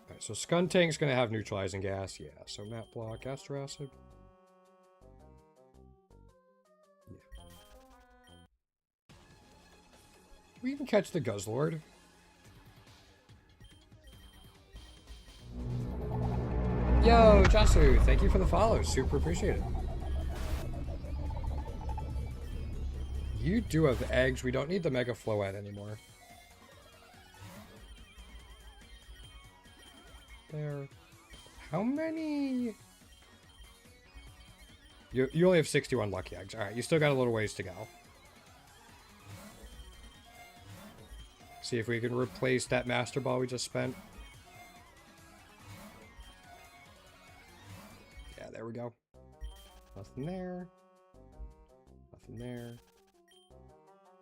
Alright, so Skuntank's gonna have neutralizing gas. Yeah, so Map Block, Astro Acid. Yeah. Can we even catch the Guzzlord? Yo, Jasu, thank you for the follow. Super appreciate it. You do have eggs. We don't need the Mega Floette anymore. There. How many? You only have 61 lucky eggs. Alright, you still got a little ways to go. See if we can replace that Master Ball we just spent. Yeah, there we go. Nothing there. Nothing there.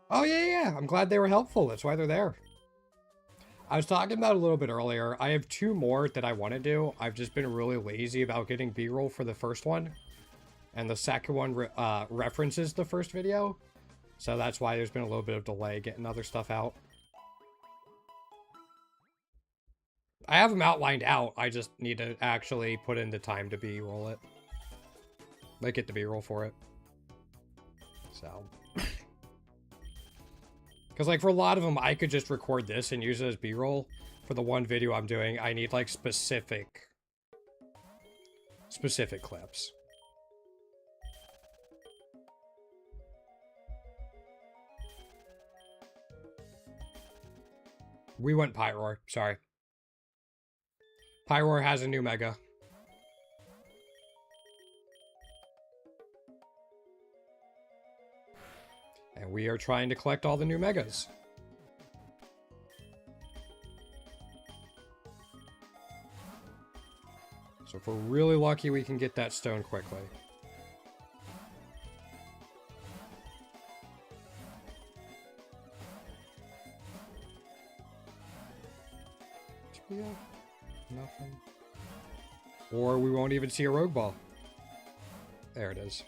Oh, yeah. I'm glad they were helpful. That's why they're there. I was talking about it a little bit earlier. I have 2 more that I want to do. I've just been really lazy about getting B-roll for the first one. And the second one references the first video. So that's why there's been a little bit of delay getting other stuff out. I have them outlined out. I just need to actually put in the time to B-roll it. Like, get the B-roll for it. So... Because, like, for a lot of them, I could just record this and use it as B-roll. For the one video I'm doing, I need, like, specific clips. We went Pyroar. Sorry. Pyroar has a new Mega. And we are trying to collect all the new Megas. So if we're really lucky, we can get that stone quickly. Yeah, nothing. Or we won't even see a Rogue Ball. There it is.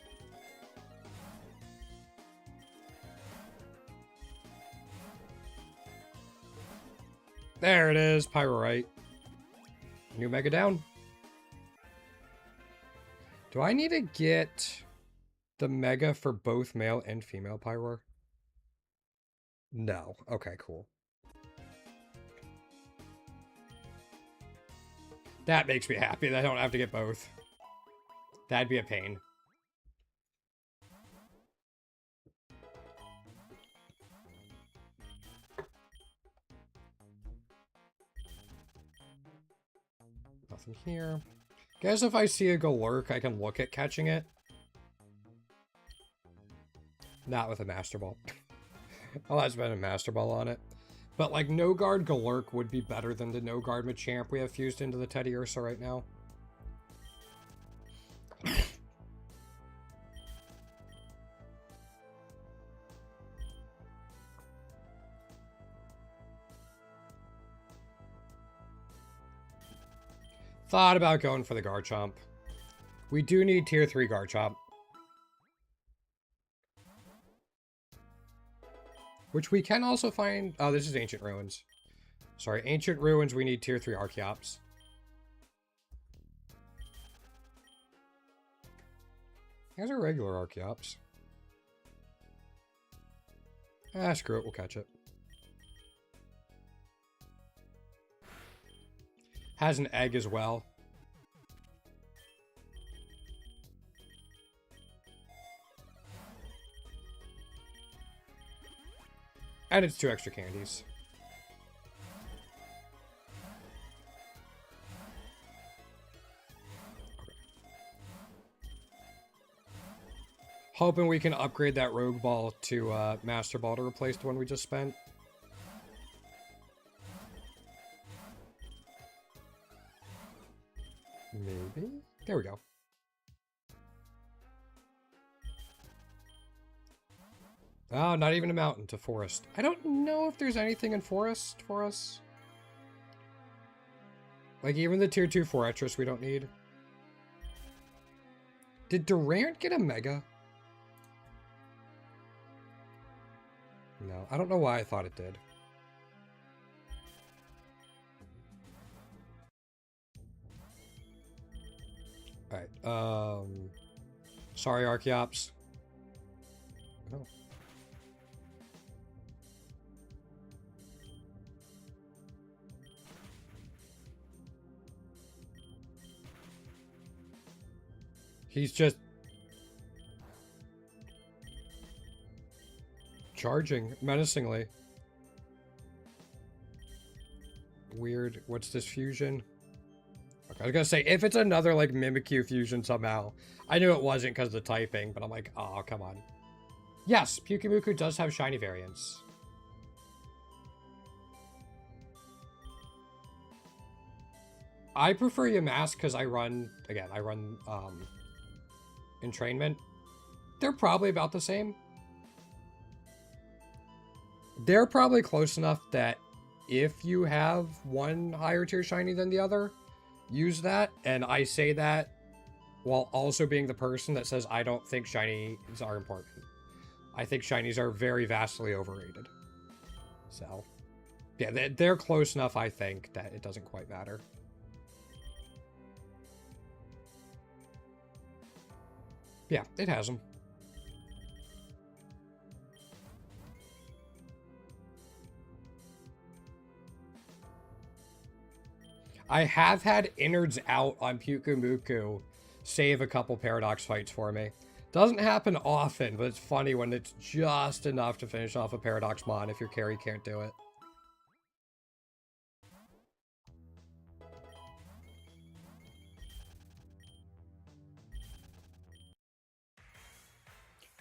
There it is, Pyrorite. New Mega down. Do I need to get the Mega for both male and female Pyroar? No. Okay, cool. That makes me happy that I don't have to get both. That'd be a pain. Nothing here. Guess if I see a Golurk, I can look at catching it. Not with a Master Ball. I'll have to spend a Master Ball on it. But, like, no guard Golurk would be better than the no guard Machamp we have fused into the Teddy Ursa right now. Thought about going for the Garchomp. We do need tier 3 Garchomp. Which we can also find... Oh, this is Ancient Ruins. Sorry, Ancient Ruins, we need tier 3 Archeops. Here's a regular Archeops. Ah, screw it, we'll catch it. Has an egg as well. And it's 2 extra candies. Okay. Hoping we can upgrade that Rogue Ball to Master Ball to replace the one we just spent. Maybe? There we go. Oh, not even a mountain to forest. I don't know if there's anything in forest for us. Like, even the tier 2 Fortress we don't need. Did Durant get a Mega? No, I don't know why I thought it did. Alright, sorry, Archeops. Oh. He's just... charging menacingly. Weird. What's this fusion? Okay, I was gonna say, if it's another, like, Mimikyu fusion somehow. I knew it wasn't because of the typing, but I'm like, oh, come on. Yes, Pyukumuku does have shiny variants. I prefer Yamask because I run entrainment. They're probably about the same. They're probably close enough that if you have one higher tier shiny than the other, use that. And I say that while also being the person that says I don't think shinies are important. I think shinies are very vastly overrated. So, yeah, they're close enough, I think, that it doesn't quite matter. Yeah, it has them. I have had innards out on Pukumuku save a couple Paradox fights for me. Doesn't happen often, but it's funny when it's just enough to finish off a Paradox Mon if your carry can't do it.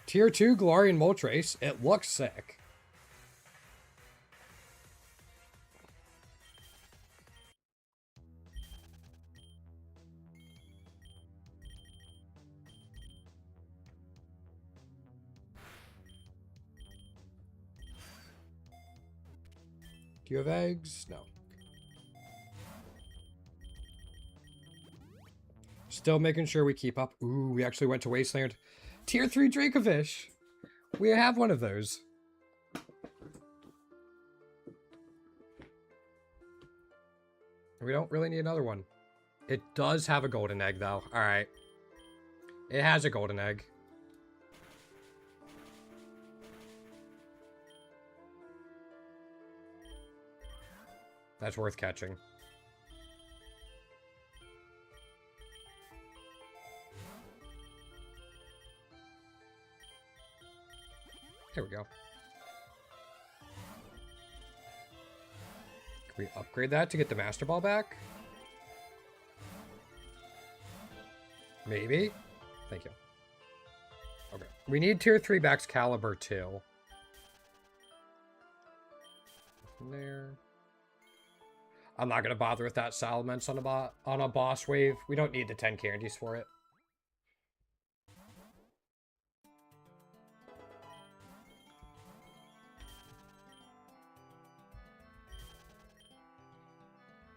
Tier 2 Galarian Moltres. It looks sick. Do you have eggs? No. Still making sure we keep up. Ooh, we actually went to Wasteland. Tier 3 Dracovish. We have one of those. We don't really need another one. It does have a golden egg, though. Alright. It has a golden egg. That's worth catching. Here we go. Can we upgrade that to get the Master Ball back? Maybe? Thank you. Okay. We need Tier 3 Baxcalibur too. There. I'm not going to bother with that Salamence on a boss wave. We don't need the 10 candies for it.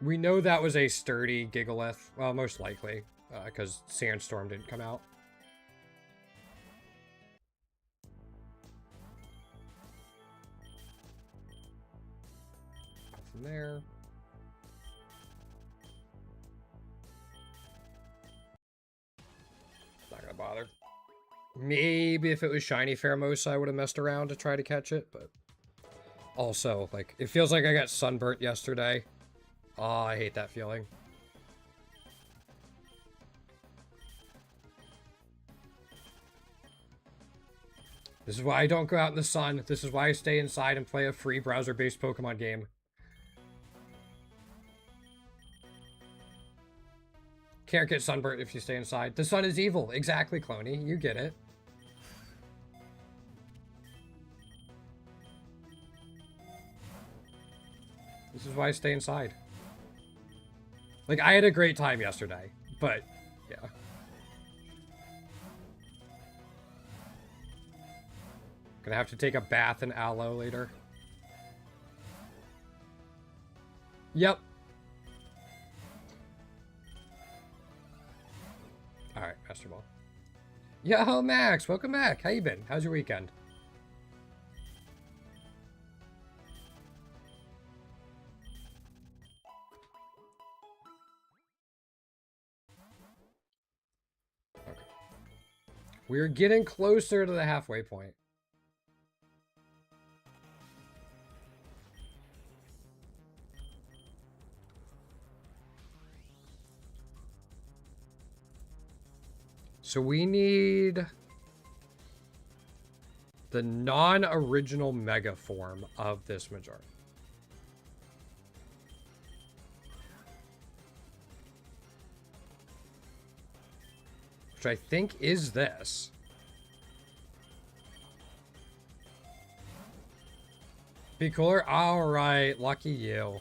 We know that was a sturdy Gigalith. Well, most likely, because Sandstorm didn't come out. Nothing there. Not gonna bother. Maybe if it was shiny Pheromosa, I would have messed around to try to catch it, but also, like, it feels like I got sunburnt yesterday. Oh, I hate that feeling. This is why I don't go out in the sun. This is why I stay inside and play a free browser-based Pokemon game. Can't get sunburnt if you stay inside. The sun is evil. Exactly, Cloney. You get it. This is why I stay inside. Like, I had a great time yesterday, but, yeah. Gonna have to take a bath in aloe later. Yep. Alright, Master Ball. Yo, Max! Welcome back! How you been? How's your weekend? Okay. We're getting closer to the halfway point. So we need the non-original Mega form of this Majora. Which I think is this. Be cooler? Alright, lucky you.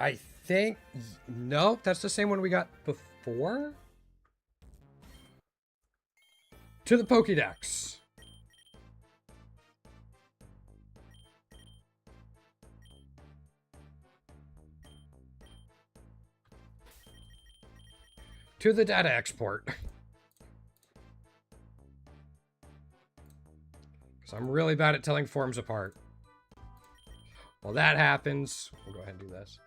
I think... Nope, that's the same one we got before? To the Pokédex. To the data export. Because I'm really bad at telling forms apart. Well, that happens. We'll go ahead and do this.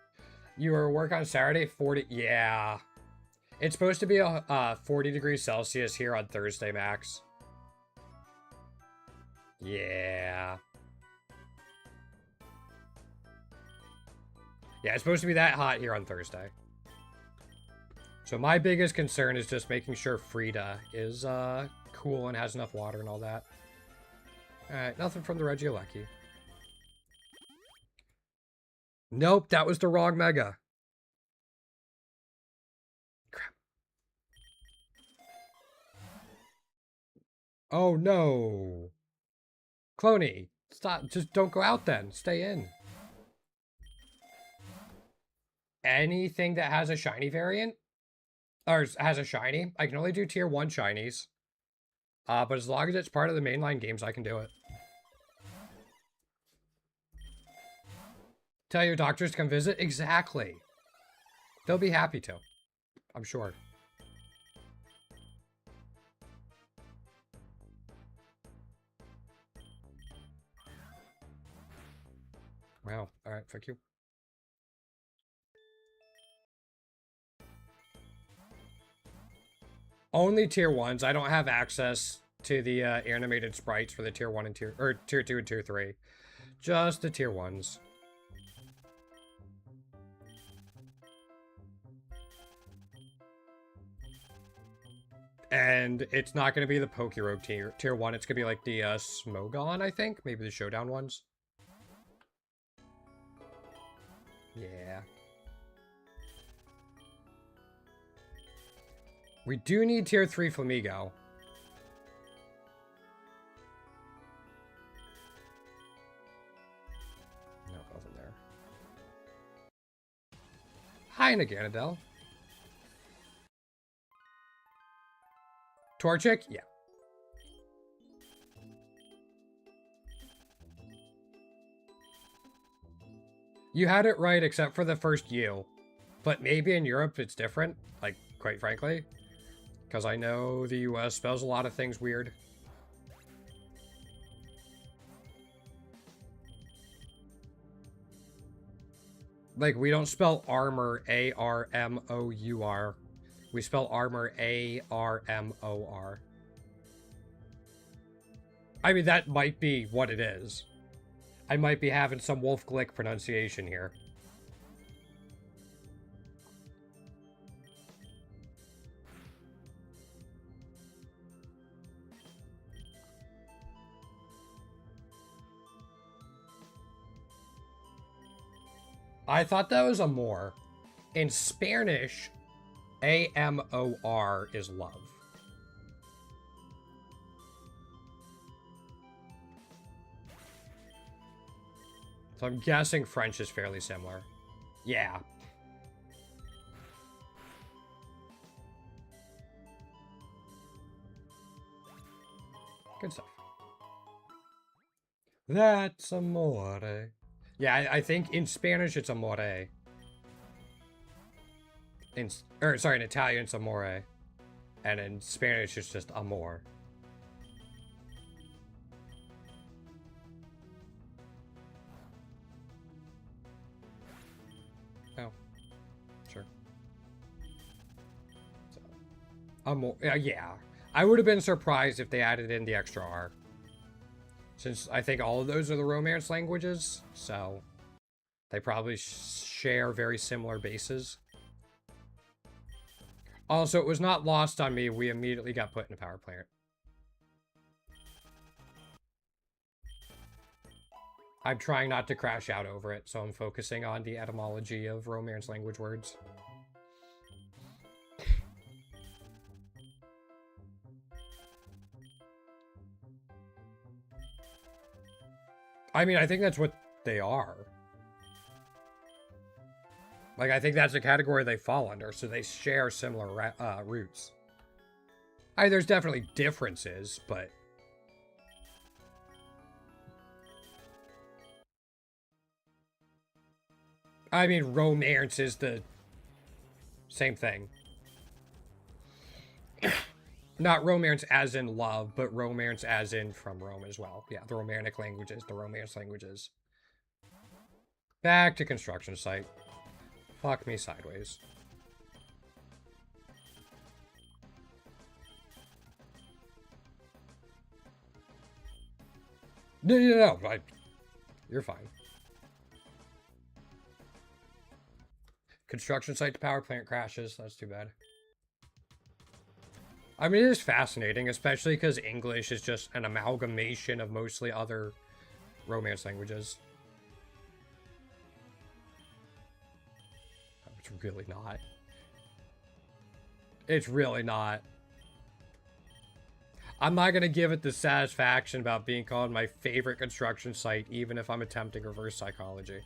You were work on Saturday, 40... Yeah. It's supposed to be a 40 degrees Celsius here on Thursday, Max. Yeah. Yeah, it's supposed to be that hot here on Thursday. So my biggest concern is just making sure Frida is cool and has enough water and all that. Alright, nothing from the Regieleki. Nope, that was the wrong Mega. Crap. Oh no. Cloney, stop. Just don't go out then. Stay in. Anything that has a shiny variant, or has a shiny, I can only do tier 1 shinies. But as long as it's part of the mainline games, I can do it. Tell your doctors to come visit? Exactly. They'll be happy to. I'm sure. Wow. Alright, fuck you. Only tier 1s. I don't have access to the animated sprites for the tier 1 and tier 2 and tier 3. Just the tier 1s. And it's not going to be the Pokerogue tier 1. It's going to be like the Smogon, I think. Maybe the Showdown ones. Yeah. We do need tier 3 Flamigo. No, nothing there. Hi, Naganadel. Torchic? Yeah. You had it right except for the first U. But maybe in Europe it's different, like, quite frankly. Because I know the US spells a lot of things weird. Like, we don't spell armor A-R-M-O-U-R. We spell armor A-R-M-O-R. I mean, that might be what it is. I might be having some Wolf Glick pronunciation here. I thought that was amor. In Spanish, A-M-O-R is love. So I'm guessing French is fairly similar. Yeah. Good stuff. That's amore. Yeah, I think in Spanish it's amore. In Italian it's amore. And in Spanish it's just amor. Oh. Sure. So, amor, yeah. I would have been surprised if they added in the extra R. Since I think all of those are the Romance languages, so they probably share very similar bases. Also, it was not lost on me. We immediately got put in a power plant. I'm trying not to crash out over it, so I'm focusing on the etymology of Romance language words. I mean, I think that's what they are. Like, I think that's a category they fall under, so they share similar roots. There's definitely differences, but... I mean, romance is the same thing. Not romance as in love, but romance as in from Rome as well. Yeah, the romantic languages, the romance languages. Back to construction site. Fuck me sideways. No, you're fine. Construction site to power plant crashes. That's too bad. I mean, it is fascinating, especially because English is just an amalgamation of mostly other romance languages. It's really not. It's really not. I'm not going to give it the satisfaction about being called my favorite construction site, even if I'm attempting reverse psychology.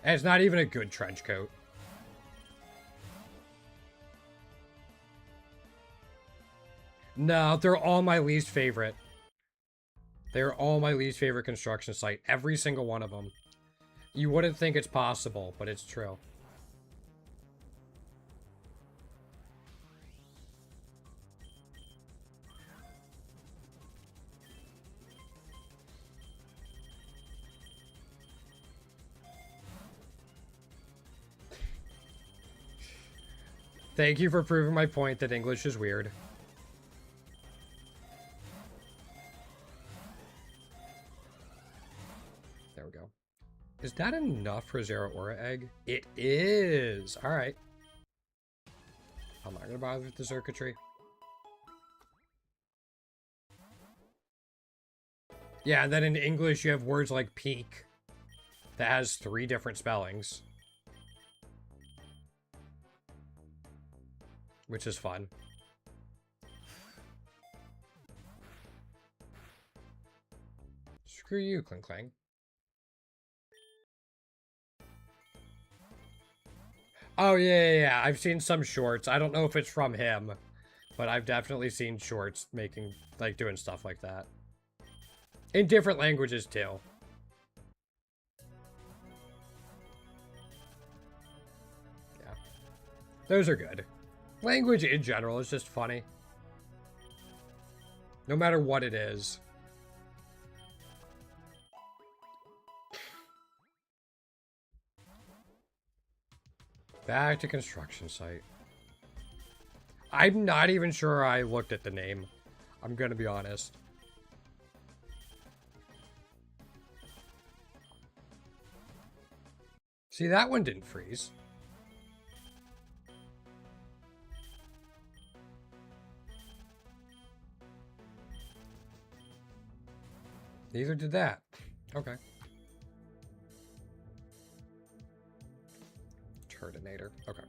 And it's not even a good trench coat. No, they're all my least favorite. They're all my least favorite construction site. Every single one of them. You wouldn't think it's possible, but it's true. Thank you for proving my point that English is weird. There we go. Is that enough for Youre egg? It is! Alright. I'm not gonna bother with the circuitry. Yeah, and then in English you have words like peak that has 3 different spellings. Which is fun. Screw you, Clink Clang. Oh, yeah. I've seen some shorts. I don't know if it's from him, but I've definitely seen shorts making, like, doing stuff like that. In different languages, too. Yeah. Those are good. Language in general is just funny. No matter what it is. Back to construction site. I'm not even sure I looked at the name. I'm gonna be honest. See, that one didn't freeze. Neither did that. Okay. Turdinator. Okay.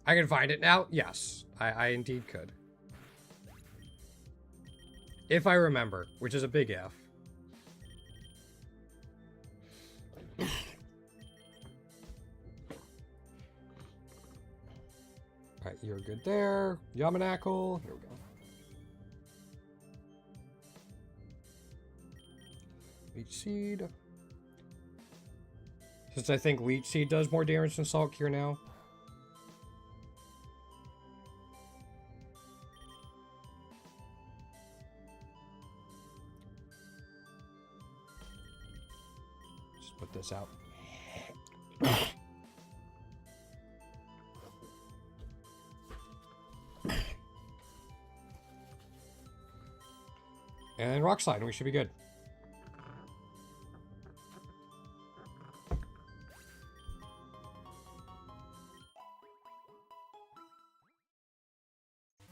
I can find it now? Yes. I indeed could. If I remember, which is a big if. Alright, you're good there. Yamanakal. Here we go. Leech Seed. Since I think Leech Seed does more damage than Salt Cure now. Just put this out. And Rock Slide, and we should be good.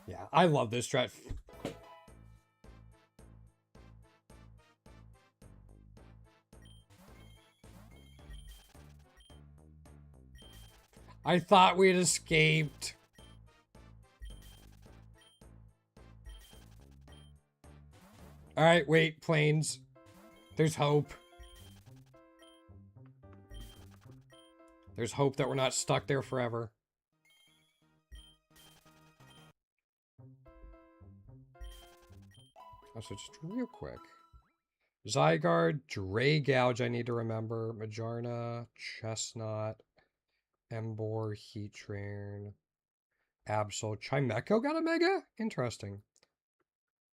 Yeah, I love this strat. I thought we'd escaped. Alright, wait, planes. There's hope. There's hope that we're not stuck there forever. Also, just real quick. Zygarde, Dragouge I need to remember. Majarna, Chestnut, Emboar, Heatran, Absol. Chimecho got a Mega? Interesting.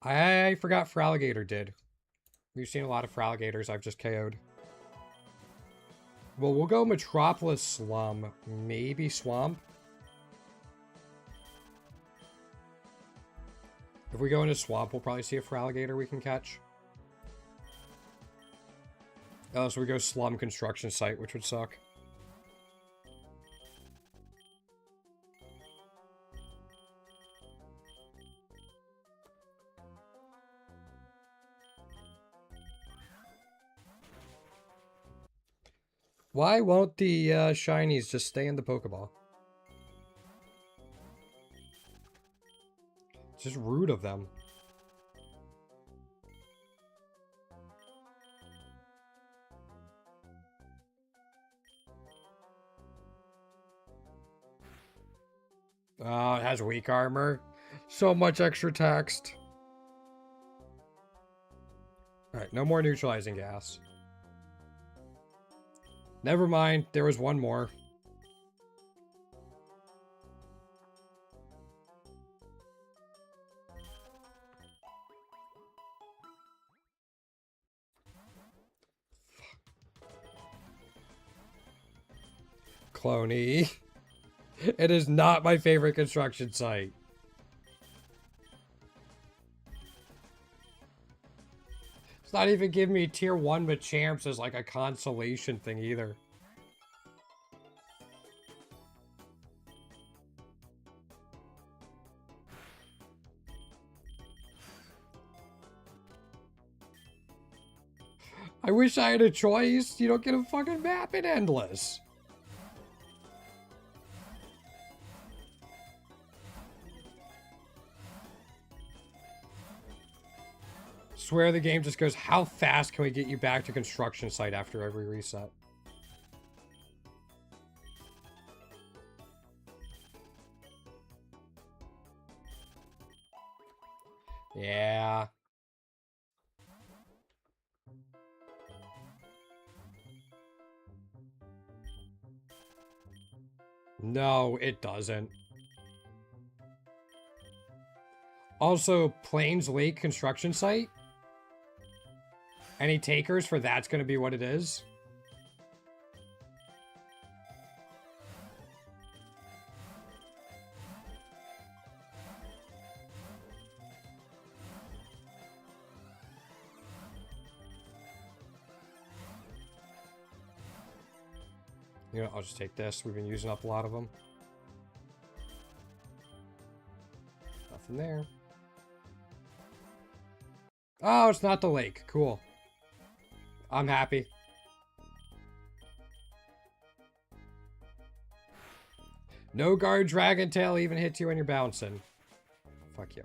I forgot Feraligatr did. We've seen a lot of Feraligatrs I've just KO'd. Well, we'll go Metropolis Slum. Maybe Swamp. If we go into Swamp, we'll probably see a Feraligatr we can catch. Oh, so we go Slum Construction Site, which would suck. Why won't the shinies just stay in the Pokeball? It's just rude of them. Oh, it has weak armor. So much extra text. Alright, no more neutralizing gas. Never mind, there was one more. Cloney. It is not my favorite construction site. It's not even giving me tier 1 Machamps as like a consolation thing either. I wish I had a choice. You don't get a fucking map in Endless. Swear the game just goes, how fast can we get you back to construction site after every reset? Yeah. No, it doesn't. Also, Plains Lake construction site? Any takers for that's going to be what it is? You know, I'll just take this. We've been using up a lot of them. Nothing there. Oh, it's not the lake. Cool. I'm happy. No guard Dragon Tail even hits you when you're bouncing. Fuck you.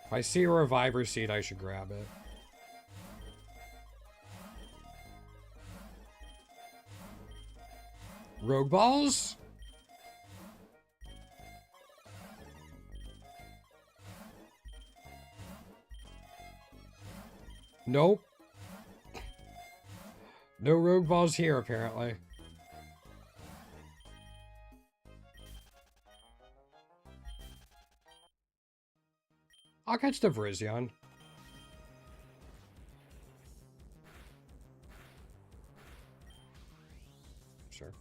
If I see a Reviver Seed, I should grab it. Rogue Balls? Nope. No Rogue Balls here, apparently. I'll catch the Virizion. Sure.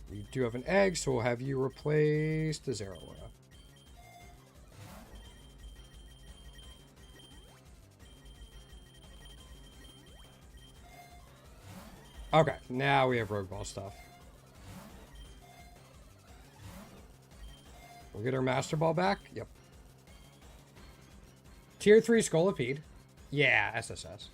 You do have an egg, so we'll have you replace the Zeraora. Okay, now we have Rogue Ball stuff. We'll get our Master Ball back? Yep. Tier 3 Scolipede. Yeah, SSS.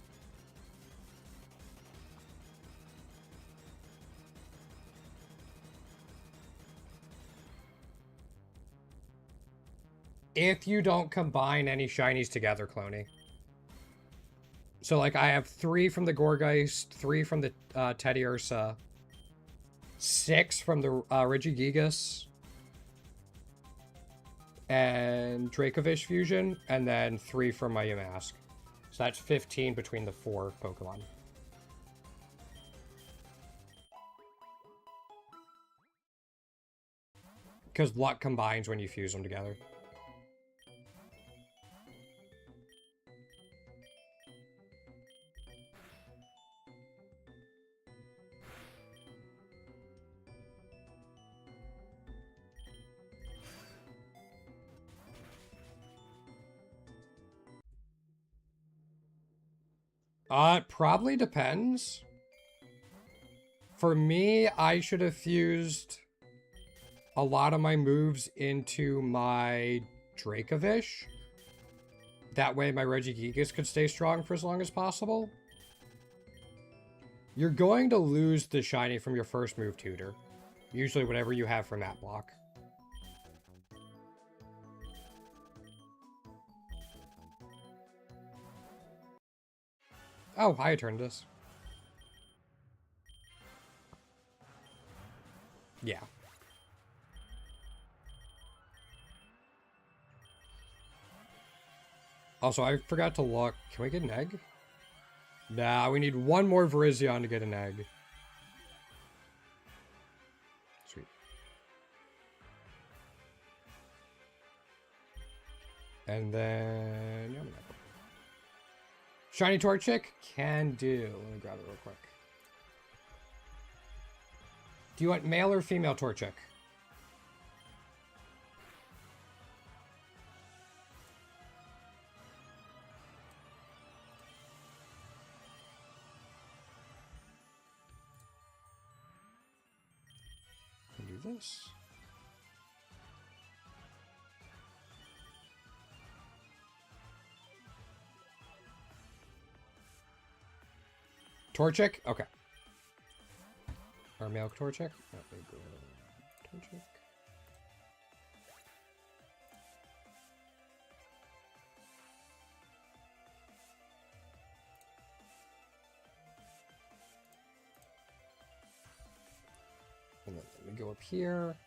If you don't combine any shinies together, Cloney. So, like, I have 3 from the Gorgeist, 3 from the Teddy Ursa, 6 from the Regigigas, and Dracovish fusion, and then 3 from my Yamask. So that's 15 between the 4 Pokemon. Because luck combines when you fuse them together. It probably depends. For me, I should have fused a lot of my moves into my Dracovish. That way my Regigigas could stay strong for as long as possible. You're going to lose the shiny from your first move tutor. Usually whatever you have from that block. Oh, hi, Eternatus. Yeah. Also, I forgot to look. Can we get an egg? Nah, we need 1 more Virizion to get an egg. Sweet. And then... Shiny Torchic? Can do. Let me grab it real quick. Do you want male or female Torchic? Do this. Torchic? Okay. Or male Torchic? Torchic. And then let me go up here.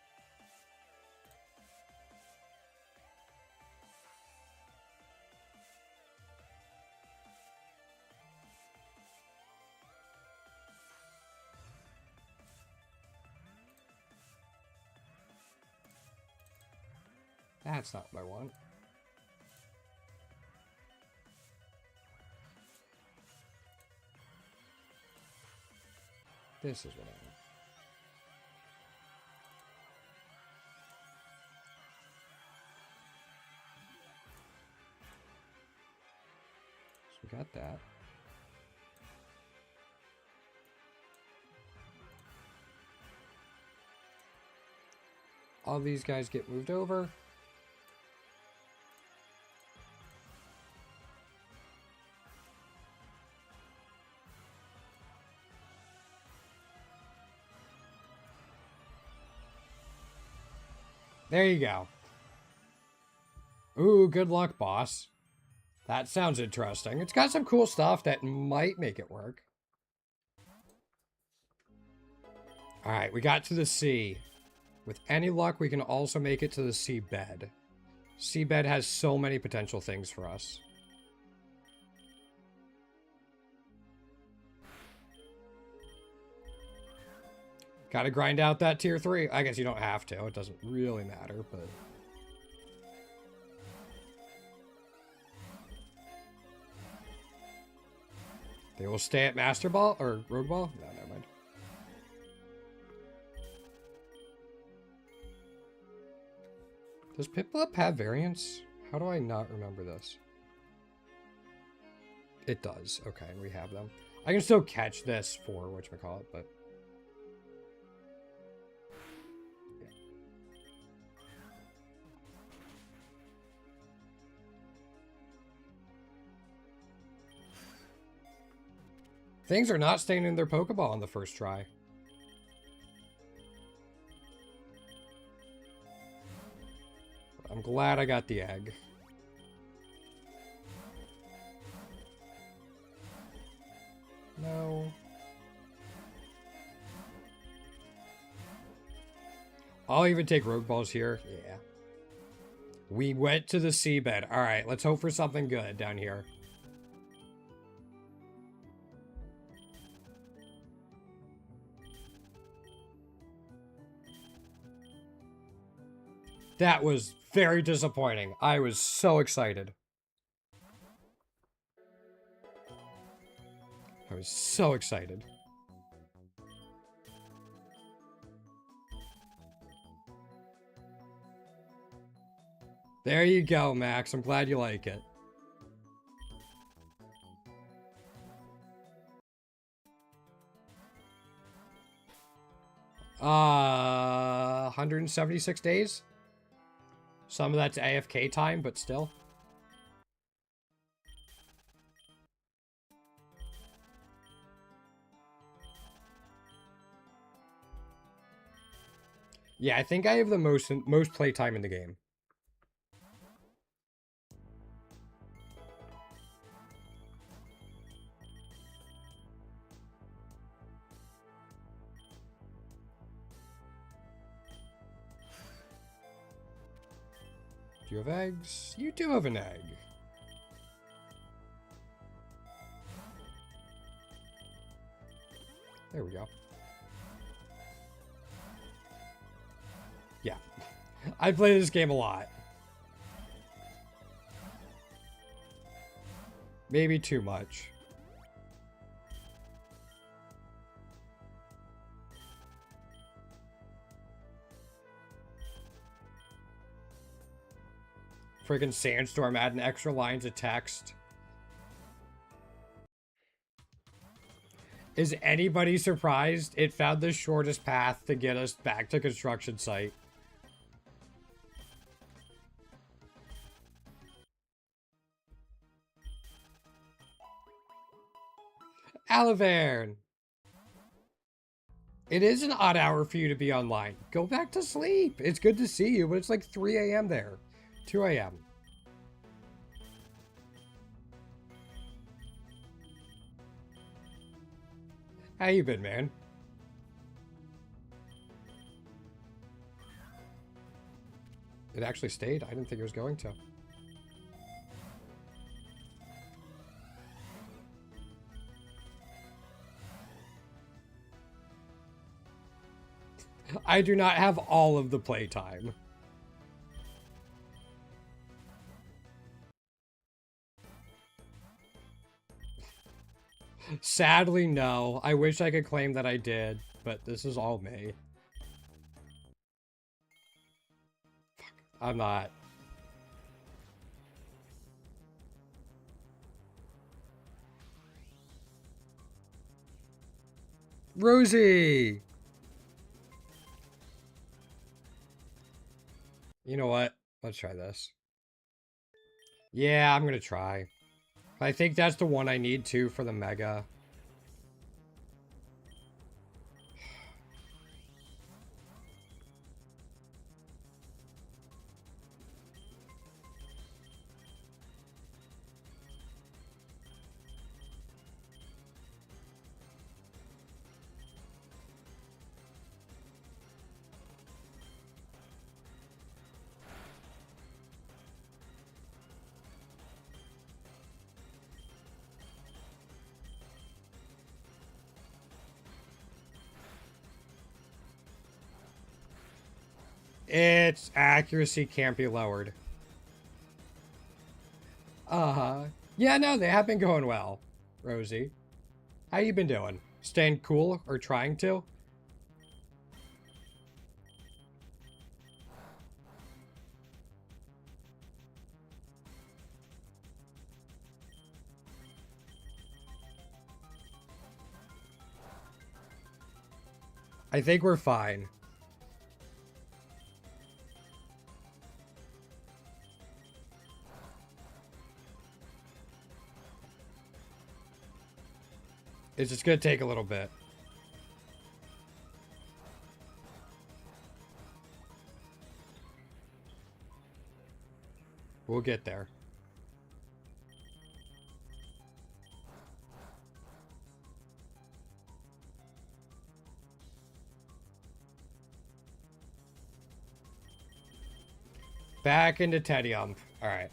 That's not what I want. This is what I want. So we got that. All these guys get moved over. There you go. Ooh, good luck, boss. That sounds interesting. It's got some cool stuff that might make it work. Alright, we got to the sea. With any luck, we can also make it to the seabed. Seabed has so many potential things for us. Gotta grind out that tier 3. I guess you don't have to. It doesn't really matter, but... They will stay at Master Ball? Or Rogue Ball? No, never mind. Does Piplup have variants? How do I not remember this? It does. Okay, we have them. I can still catch this for whatchamacallit, but... Things are not staying in their Pokeball on the first try. I'm glad I got the egg. No. I'll even take Rogue Balls here. Yeah. We went to the seabed. Alright, let's hope for something good down here. That was very disappointing. I was so excited. I was so excited. There you go, Max. I'm glad you like it. Uh, 176 days? Some of that's AFK time, but still. Yeah, I think I have the most playtime in the game. Do you have eggs? You do have an egg. There we go. Yeah. I play this game a lot. Maybe too much. Friggin' Sandstorm adding extra lines of text. Is anybody surprised? It found the shortest path to get us back to construction site. Alaverne! It is an odd hour for you to be online. Go back to sleep. It's good to see you, but it's like 3 a.m. there. 2 a.m. How you been, man? It actually stayed. I didn't think it was going to. I do not have all of the playtime. Sadly, no. I wish I could claim that I did, but this is all me. Fuck, I'm not. Rosie! You know what? Let's try this. Yeah, I'm gonna try. I think that's the one I need too for the Mega. Its accuracy can't be lowered. Uh-huh. Yeah, no, they have been going well, Rosie. How you been doing? Staying cool or trying to? I think we're fine. It's just gonna take a little bit. We'll get there. Back into Tedium. Alright.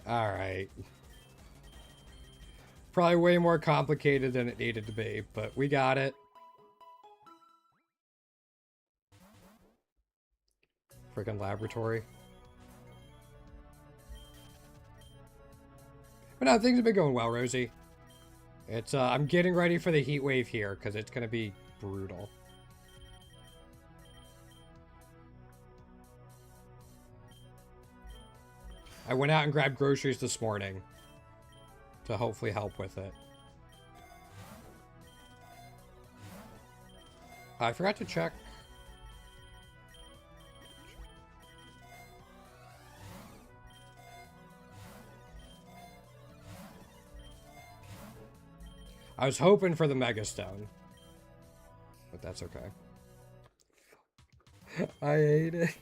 Alright. Probably way more complicated than it needed to be, but we got it. Freaking laboratory. But no, things have been going well, Rosie. It's, I'm getting ready for the heat wave here, because it's going to be brutal. I went out and grabbed groceries this morning to hopefully help with it. I forgot to check. I was hoping for the Mega Stone, but that's okay. I hate it.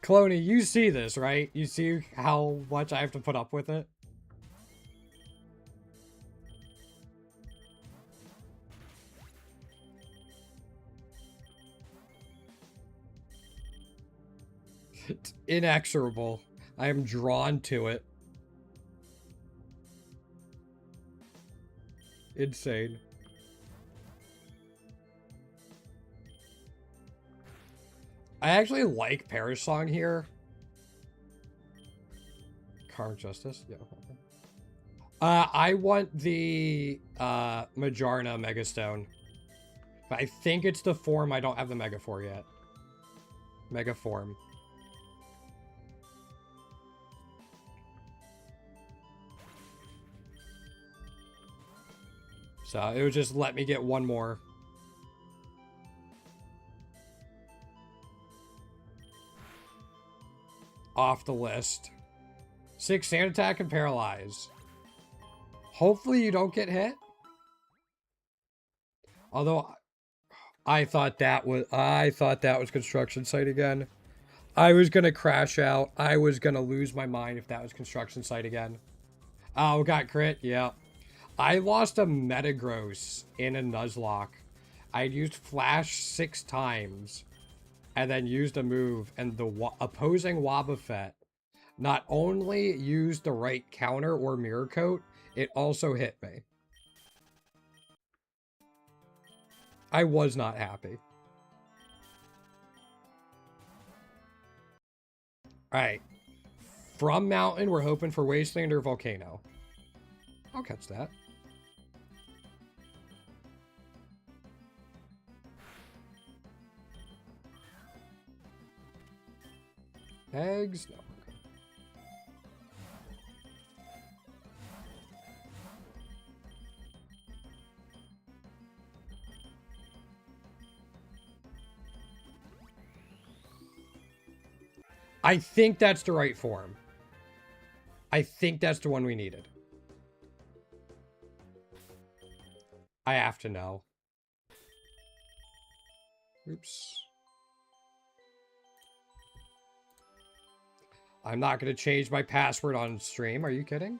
Cloney, you see this, right? You see how much I have to put up with it? It's inexorable. I am drawn to it. Insane. I actually like Perish Song here. Karmic Justice? Yeah. I want the Majarna Megastone. But I think it's the form I don't have the Mega for yet. Mega form. So it would just let me get one more. Off the list. 6 sand attack and paralyze. Hopefully you don't get hit. Although I thought that was construction site again. I was gonna crash out. I was gonna lose my mind if that was construction site again. Oh, got crit? Yeah. I lost a Metagross in a Nuzlocke. I used Flash 6 times. And then used a move, and the opposing Wobbuffet not only used the right counter or mirror coat, it also hit me. I was not happy. Alright. From Mountain, we're hoping for Wasteland or Volcano. I'll catch that. Eggs? No. I think that's the right form. I think that's the one we needed. I have to know. Oops. I'm not going to change my password on stream. Are you kidding?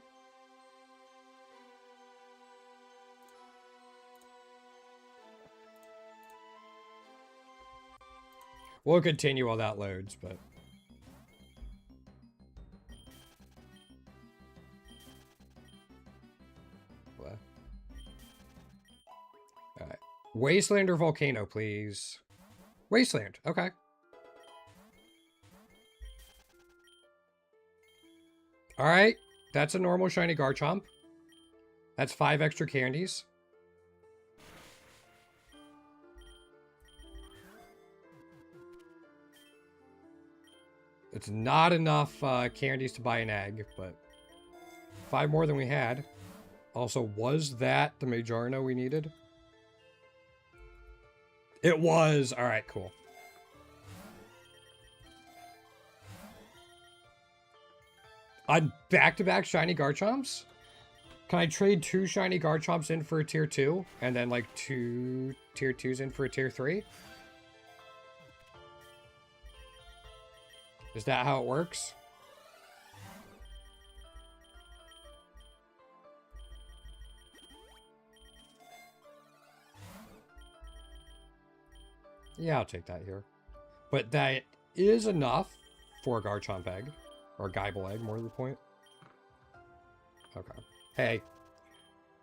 We'll continue while that loads, but... What? Alright. Wasteland or Volcano, please? Wasteland. Okay. Alright. That's a normal shiny Garchomp. That's 5 extra candies. It's not enough candies to buy an egg, but 5 more than we had. Also, was that the Majorno we needed? It was! Alright, cool. On back-to-back shiny Garchomps? Can I trade 2 shiny Garchomps in for a tier 2? And then, like, 2 tier 2s in for a tier 3? Is that how it works? Yeah, I'll take that here. But that is enough for a Garchomp egg. Or a Geibel egg, more to the point. Okay. Hey.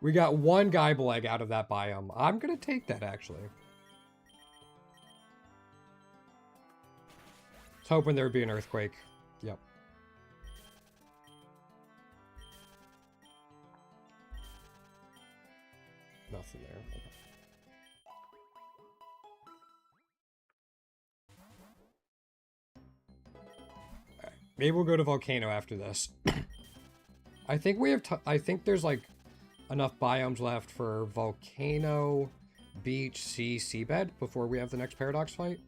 We got 1 Geibel egg out of that biome. I'm gonna take that, actually. I was hoping there would be an earthquake. Yep. Nothing there. Okay. Alright. Maybe we'll go to Volcano after this. I think we have. I think there's like enough biomes left for Volcano, Beach, Sea, Seabed before we have the next Paradox fight.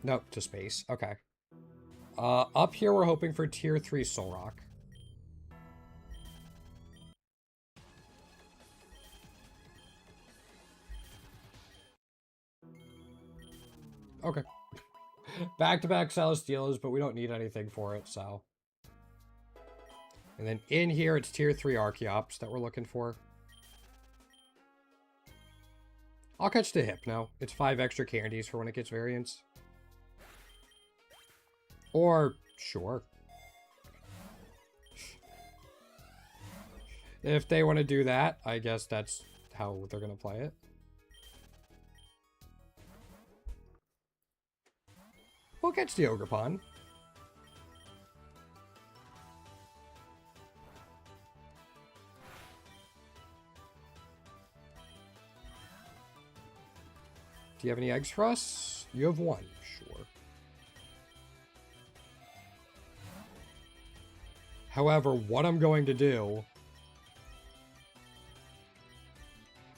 Nope, to space. Okay. Up here we're hoping for tier 3 Solrock. Okay. Back-to-back Celesteelas, but we don't need anything for it, so. And then in here, it's tier 3 Archeops that we're looking for. I'll catch the Hypno. It's 5 extra candies for when it gets variants. Or, sure. If they want to do that, I guess that's how they're going to play it. We'll catch the Ogerpon. Do you have any eggs for us? You have 1. Sure. However, what I'm going to do...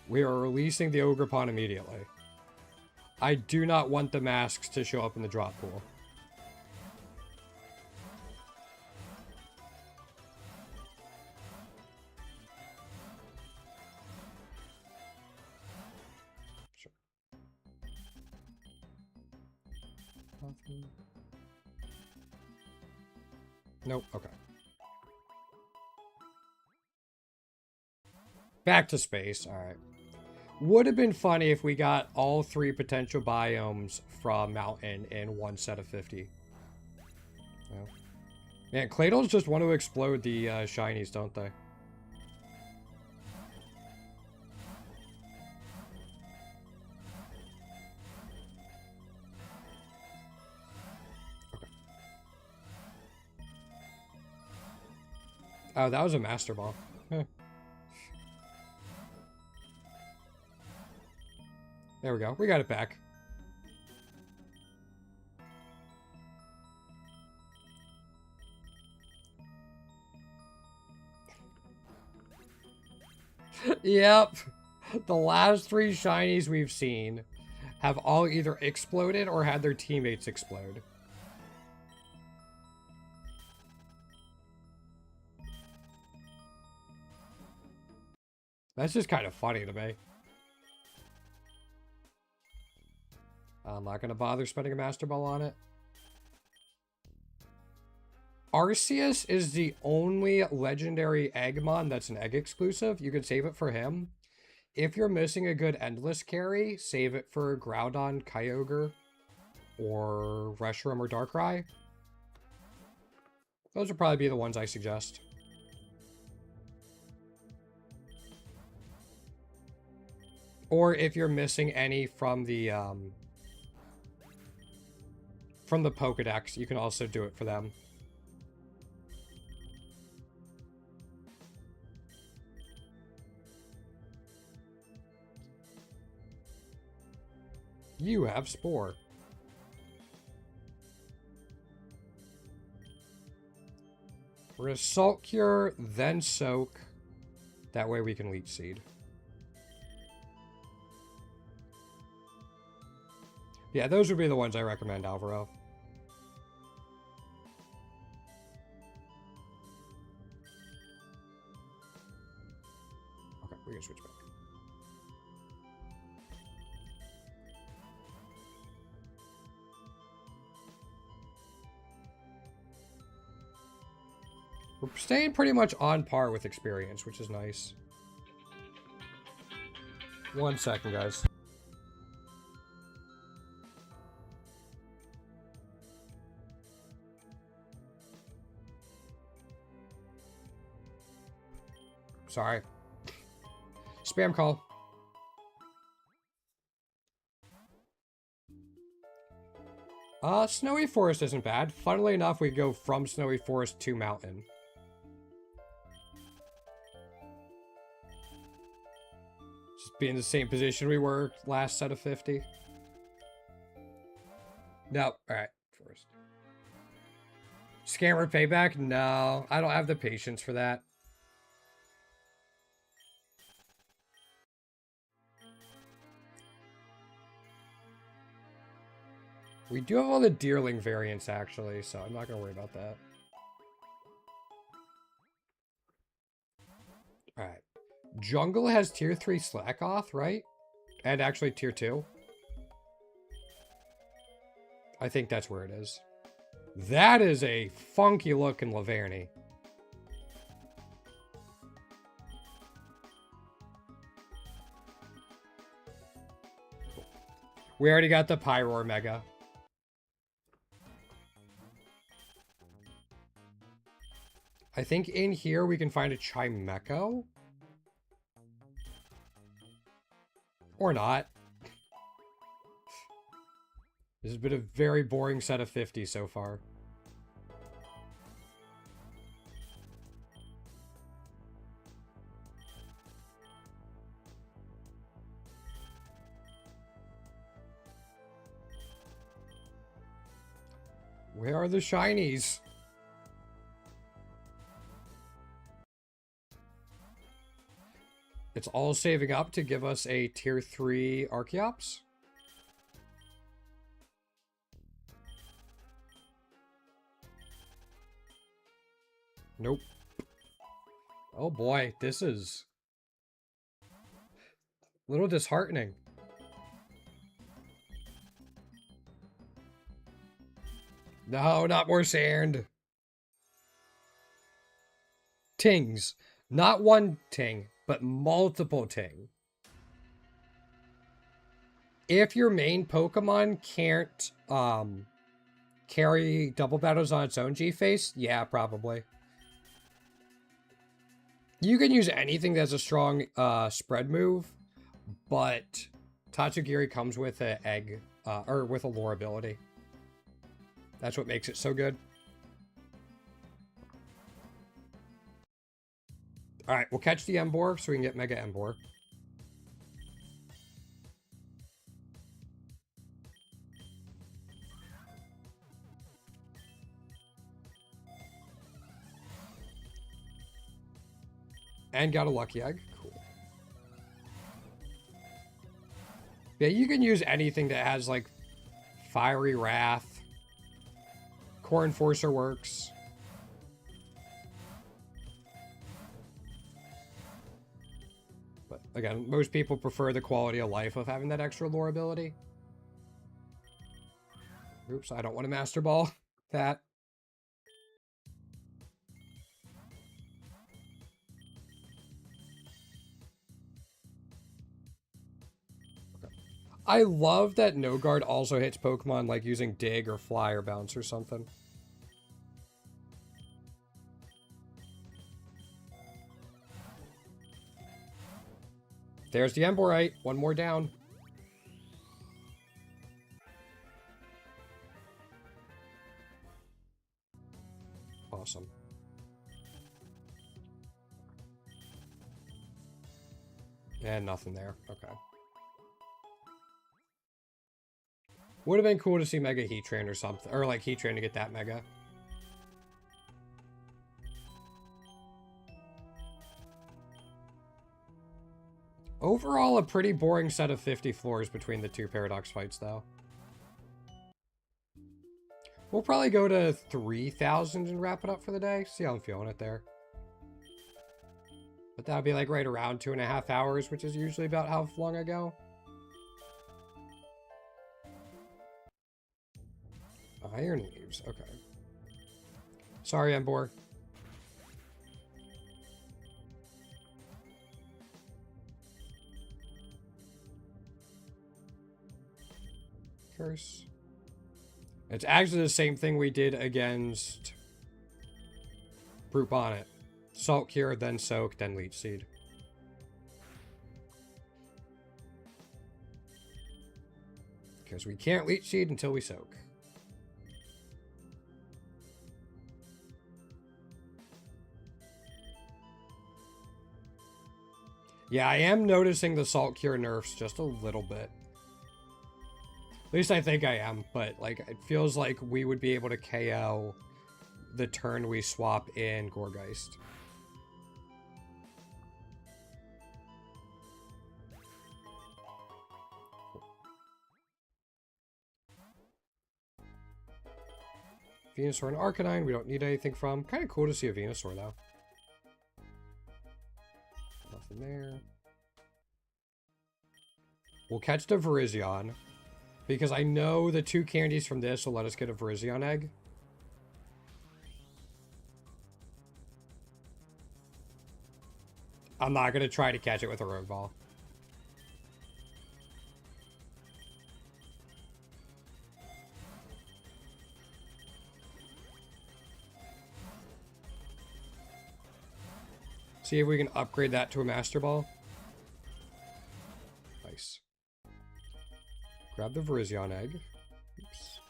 We are releasing the Ogerpon immediately. I do not want the masks to show up in the drop pool. Sure. Nope, okay. Back to space, alright. Would have been funny if we got all 3 potential biomes from Mountain in 1 set of 50. Yeah. Man, Cladles just want to explode the shinies, don't they? Okay. Oh, that was a Master Ball. Huh. There we go. We got it back. Yep. The last 3 shinies we've seen have all either exploded or had their teammates explode. That's just kind of funny to me. I'm not going to bother spending a Master Ball on it. Arceus is the only legendary Eggmon that's an egg exclusive. You could save it for him. If you're missing a good Endless carry, save it for Groudon, Kyogre, or Reshiram or Darkrai. Those would probably be the ones I suggest. Or if you're missing any from the Pokedex, you can also do it for them. You have Spore. We're gonna Salt Cure, then Soak. That way we can Leech Seed. Yeah, those would be the ones I recommend, Alvaro. Okay, we can switch back. We're staying pretty much on par with experience, which is nice. 1 second, guys. Sorry. Spam call. Snowy Forest isn't bad. Funnily enough, we go from Snowy Forest to Mountain. Just be in the same position we were last set of 50. No. Alright. Forest. Scammer payback? No. I don't have the patience for that. We do have all the Deerling variants, actually, so I'm not going to worry about that. Alright. Jungle has tier 3 Slack Off, right? And actually tier 2. I think that's where it is. That is a funky looking Laverny. We already got the Pyroar Mega. I think in here we can find a Chimecho. Or not. This has been a very boring set of 50 so far. Where are the shinies? It's all saving up to give us a tier 3 Archeops. Nope. Oh boy, this is a little disheartening. No, not more sand. Tings. Not one ting, but multiple ting. If your main Pokemon can't carry double battles on its own G-Face, yeah, probably. You can use anything that's a strong spread move, but Tatsugiri comes with an egg, or with a lure ability. That's what makes it so good. Alright, we'll catch the Emboar so we can get Mega Emboar. And got a Lucky Egg. Cool. Yeah, you can use anything that has, like, Fiery Wrath. Core Enforcer works. But, again, most people prefer the quality of life of having that extra lore ability. Oops, I don't want to Master Ball that. I love that No Guard also hits Pokemon like using Dig or Fly or Bounce or something. There's the Emborite. One more down. Awesome. And nothing there. Okay. Would have been cool to see Mega Heat Train or something. Or like Heat Train to get that Mega. Overall, a pretty boring set of 50 floors between the two Paradox fights, though. We'll probably go to 3,000 and wrap it up for the day. See how I'm feeling it there. But that'll be like right around 2.5 hours, which is usually about how long I go. Iron leaves, okay. Sorry, Embor. Curse. It's actually the same thing we did against Brute Bonnet. Salt Cure, then Soak, then Leech Seed. Because we can't Leech Seed until we Soak. Yeah, I am noticing the Salt Cure nerfs just a little bit. At least I think I am, but like it feels like we would be able to KO the turn we swap in Gourgeist. Venusaur and Arcanine, we don't need anything from. Kind of cool to see a Venusaur, though. Nothing there. We'll catch the Virizion, because I know the 2 candies from this will let us get a Virizion egg. I'm not going to try to catch it with a Rogue Ball. See if we can upgrade that to a Master Ball. Nice. Grab the Virizion egg. Oops.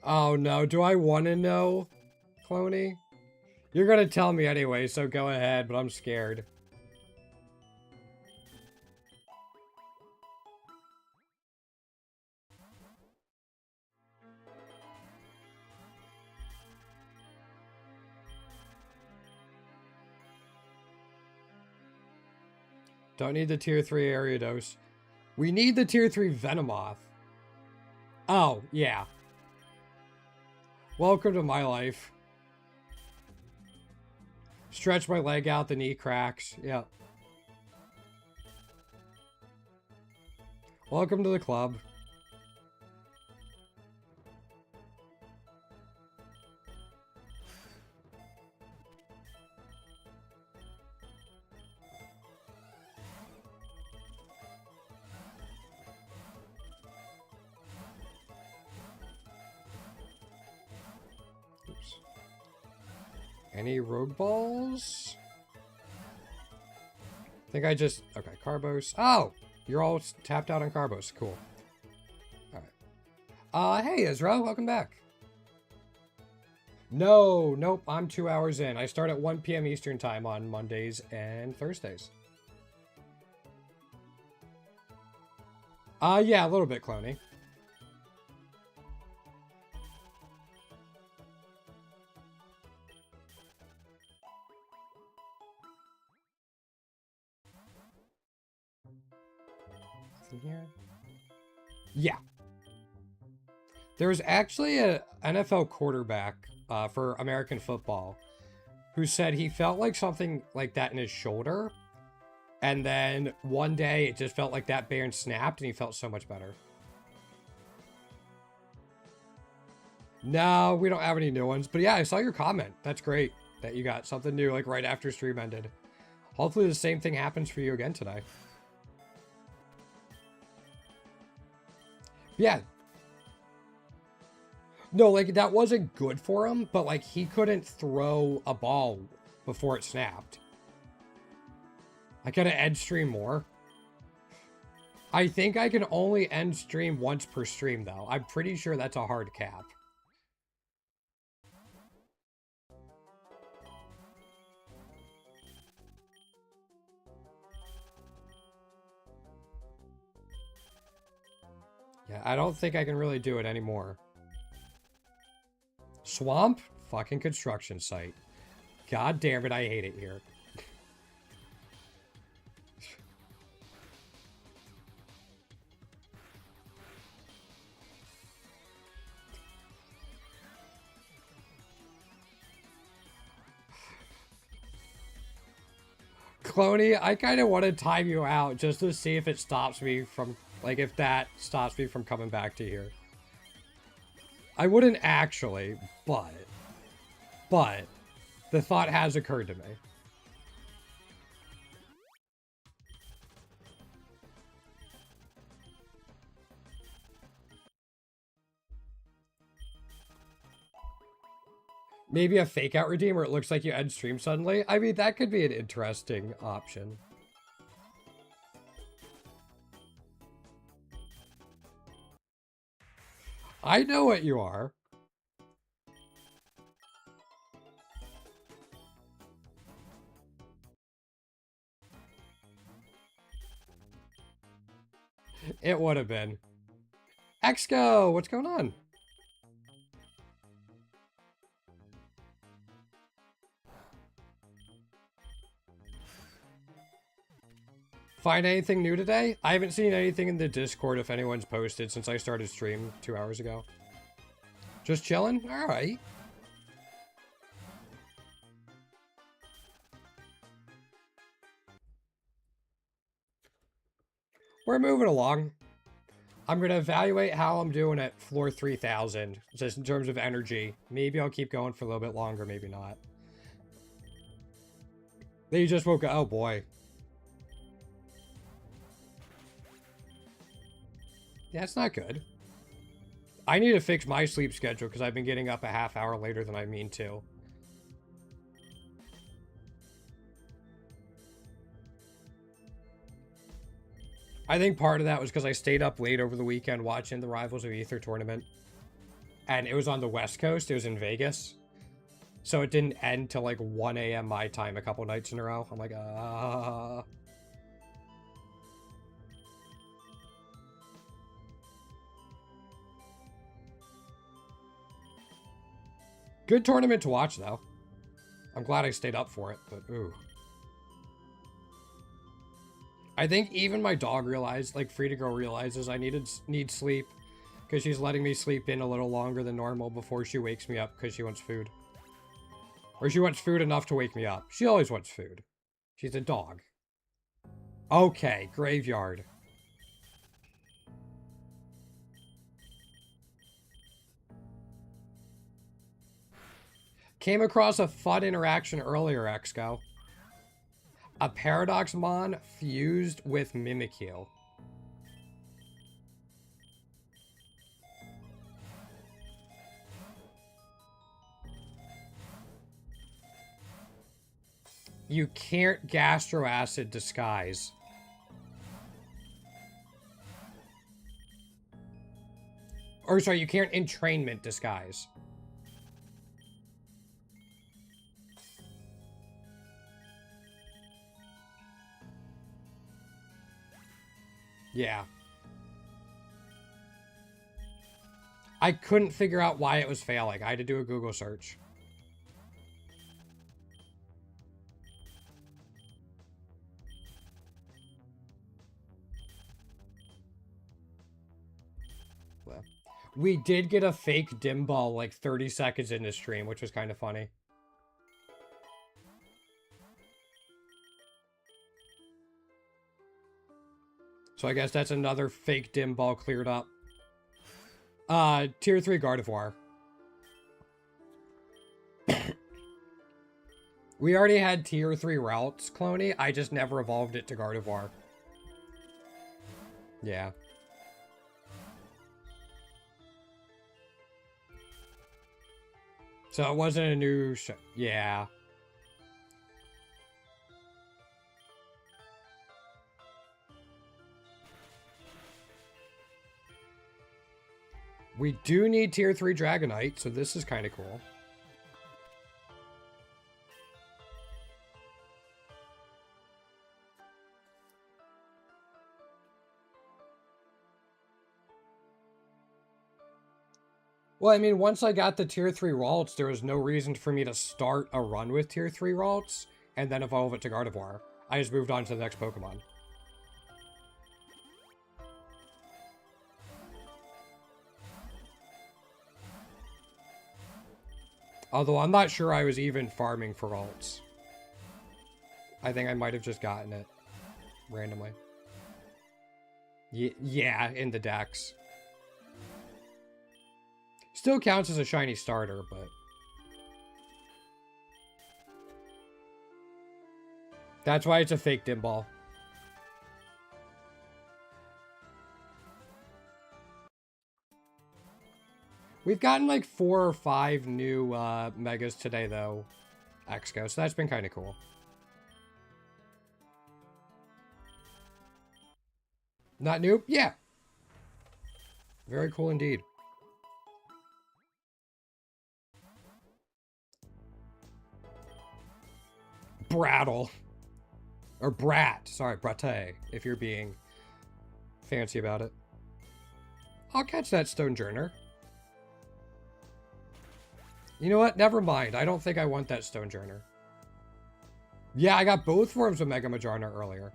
Oh no, do I want to know, Cloney? You're going to tell me anyway, so go ahead, but I'm scared. Don't need the tier 3 Ariados. We need the tier 3 Venomoth. Oh, yeah. Welcome to my life. Stretch my leg out, the knee cracks. Yep. Welcome to the club. Any Rogue Balls? I think I just... Okay, Carbos. Oh! You're all tapped out on Carbos. Cool. Alright. Hey, Ezra. Welcome back. No, nope. I'm 2 hours in. I start at 1 p.m. Eastern Time on Mondays and Thursdays. Yeah, a little bit, Cloney. In here? Yeah. There's actually an NFL quarterback for American football who said he felt like something like that in his shoulder. And then one day it just felt like that band snapped and he felt so much better. No, we don't have any new ones. But yeah, I saw your comment. That's great that you got something new like right after stream ended. Hopefully the same thing happens for you again today. Yeah. No, like, that wasn't good for him, but, like, he couldn't throw a ball before it snapped. I gotta end stream more. I think I can only end stream once per stream, though. I'm pretty sure that's a hard cap. Yeah, I don't think I can really do it anymore. Swamp? Fucking construction site. God damn it, I hate it here. Cloney, I kind of want to time you out just to see if it stops me from, like, if that stops me from coming back to here. I wouldn't actually, but the thought has occurred to me. Maybe a fake out redeem where it looks like you end stream suddenly. I mean, that could be an interesting option. I know what you are. It would have been. Exco, what's going on? Find anything new today? I haven't seen anything in the Discord if anyone's posted since I started stream 2 hours ago. Just chilling? Alright. We're moving along. I'm going to evaluate how I'm doing at floor 3000, just in terms of energy. Maybe I'll keep going for a little bit longer, maybe not. They just woke up. Oh boy. Yeah, it's not good. I need to fix my sleep schedule because I've been getting up a half hour later than I mean to. I think part of that was because I stayed up late over the weekend watching the Rivals of Ether tournament. And it was on the West Coast. It was in Vegas. So it didn't end till like 1 a.m. my time a couple nights in a row. I'm like, Good tournament to watch, though. I'm glad I stayed up for it, but ooh. I think even my dog realized, like Free to Go realizes I need sleep because she's letting me sleep in a little longer than normal before she wakes me up because she wants food. Or she wants food enough to wake me up. She always wants food. She's a dog. Okay, graveyard. Came across a fun interaction earlier, Exco. A Paradoxmon fused with Mimikyu. You can't gastroacid disguise. Or sorry, you can't entrainment disguise. Yeah. I couldn't figure out why it was failing. I had to do a Google search. We did get a fake dim ball like 30 seconds into stream, which was kind of funny. So I guess that's another fake dim ball cleared up. Tier 3 Gardevoir. We already had tier 3 routes, Cloney. I just never evolved it to Gardevoir. Yeah. So it wasn't a new yeah. We do need tier 3 Dragonite, so this is kind of cool. Well, I mean, once I got the tier 3 Ralts, there was no reason for me to start a run with tier 3 Ralts and then evolve it to Gardevoir. I just moved on to the next Pokemon. Although I'm not sure I was even farming for Ralts. I think I might have just gotten it randomly. Yeah, in the decks. Still counts as a shiny starter, but... That's why it's a fake dim ball. We've gotten like 4 or 5 new Megas today, though, Exco, so that's been kind of cool. Not new? Yeah. Very cool indeed. Brattle. Or Brat. Sorry, Brate, if you're being fancy about it. I'll catch that Stonejourner. You know what? Never mind. I don't think I want that Stonejourner. Yeah, I got both forms of Mega Majarna earlier.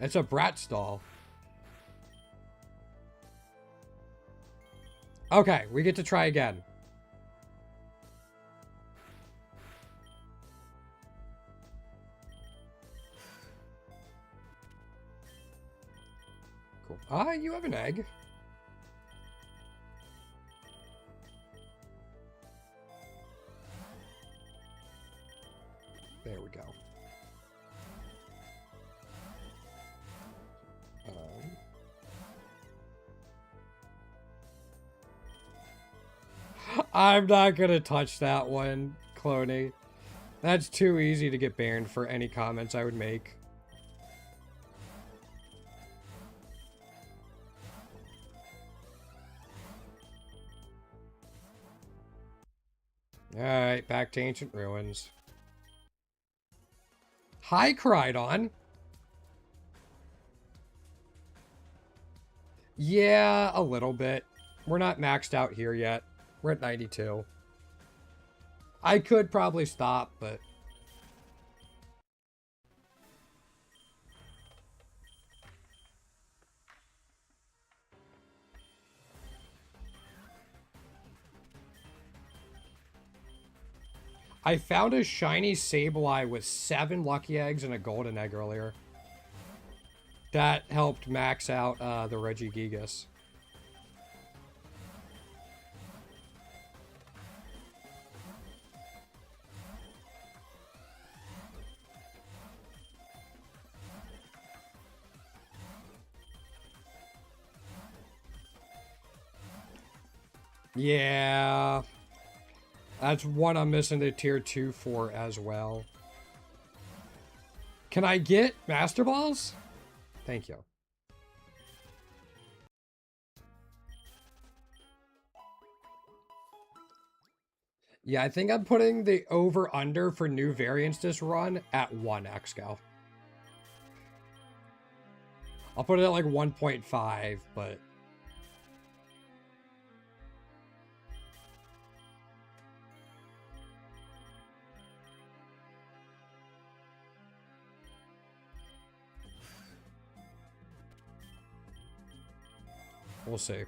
It's a Brat stall. Okay, we get to try again. Cool. Ah, you have an egg. There we go. I'm not gonna touch that one, Cloney. That's too easy to get banned for any comments I would make. Alright, back to Ancient Ruins. Hi, Crydon. Yeah, a little bit. We're not maxed out here yet. We're at 92. I could probably stop, but... I found a shiny Sableye with 7 lucky eggs and a golden egg earlier. That helped max out the Regigigas. Yeah. That's one I'm missing the tier 2 for as well. Can I get Master Balls? Thank you. Yeah, I think I'm putting the over-under for new variants this run at 1 Excal. I'll put it at like 1.5, but... we'll see.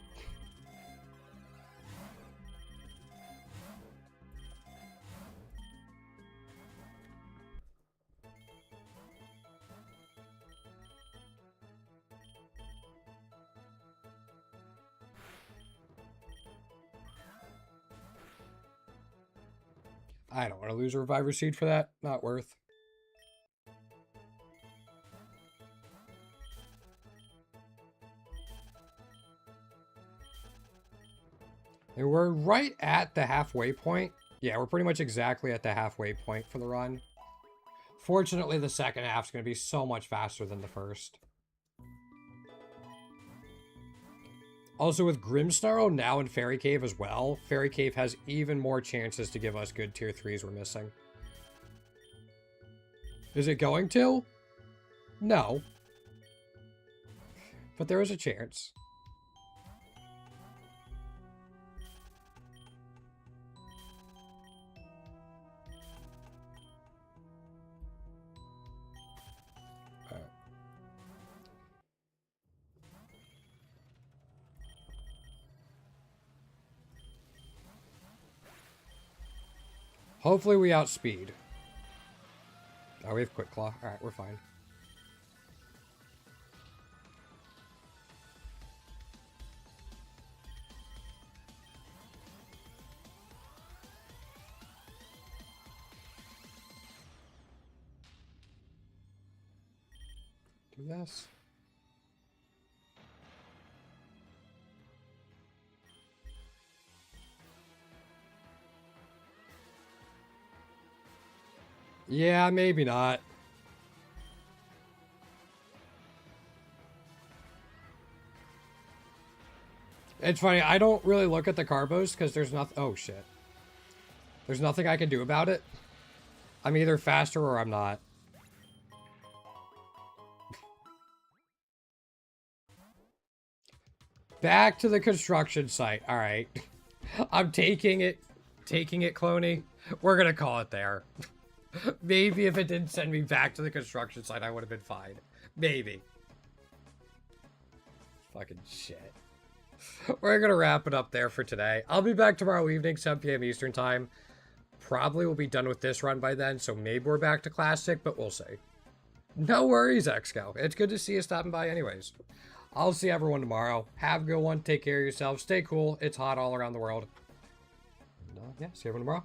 I don't want to lose a Reviver Seed for that. Not worth. And we're right at the halfway point. Yeah, we're pretty much exactly at the halfway point for the run. Fortunately, the second half's going to be so much faster than the first. Also, with Grimmsnarl now in Fairy Cave as well, Fairy Cave has even more chances to give us good tier 3s we're missing. Is it going to? No. But there was a chance. Hopefully we outspeed. Oh, we have Quick Claw. Alright, we're fine. Do this. Yeah, maybe not. It's funny, I don't really look at the carbos because there's nothing. Oh shit. There's nothing I can do about it. I'm either faster or I'm not. Back to the construction site. Alright. I'm taking it, Cloney. We're gonna call it there. Maybe if it didn't send me back to the construction site, I would have been fine. Maybe. Fucking shit. We're gonna wrap it up there for today. I'll be back tomorrow evening, 7 p.m. Eastern time. Probably will be done with this run by then, so maybe we're back to Classic, but we'll see. No worries, Exco. It's good to see you stopping by anyways. I'll see everyone tomorrow. Have a good one. Take care of yourself. Stay cool. It's hot all around the world. And, yeah, see everyone tomorrow.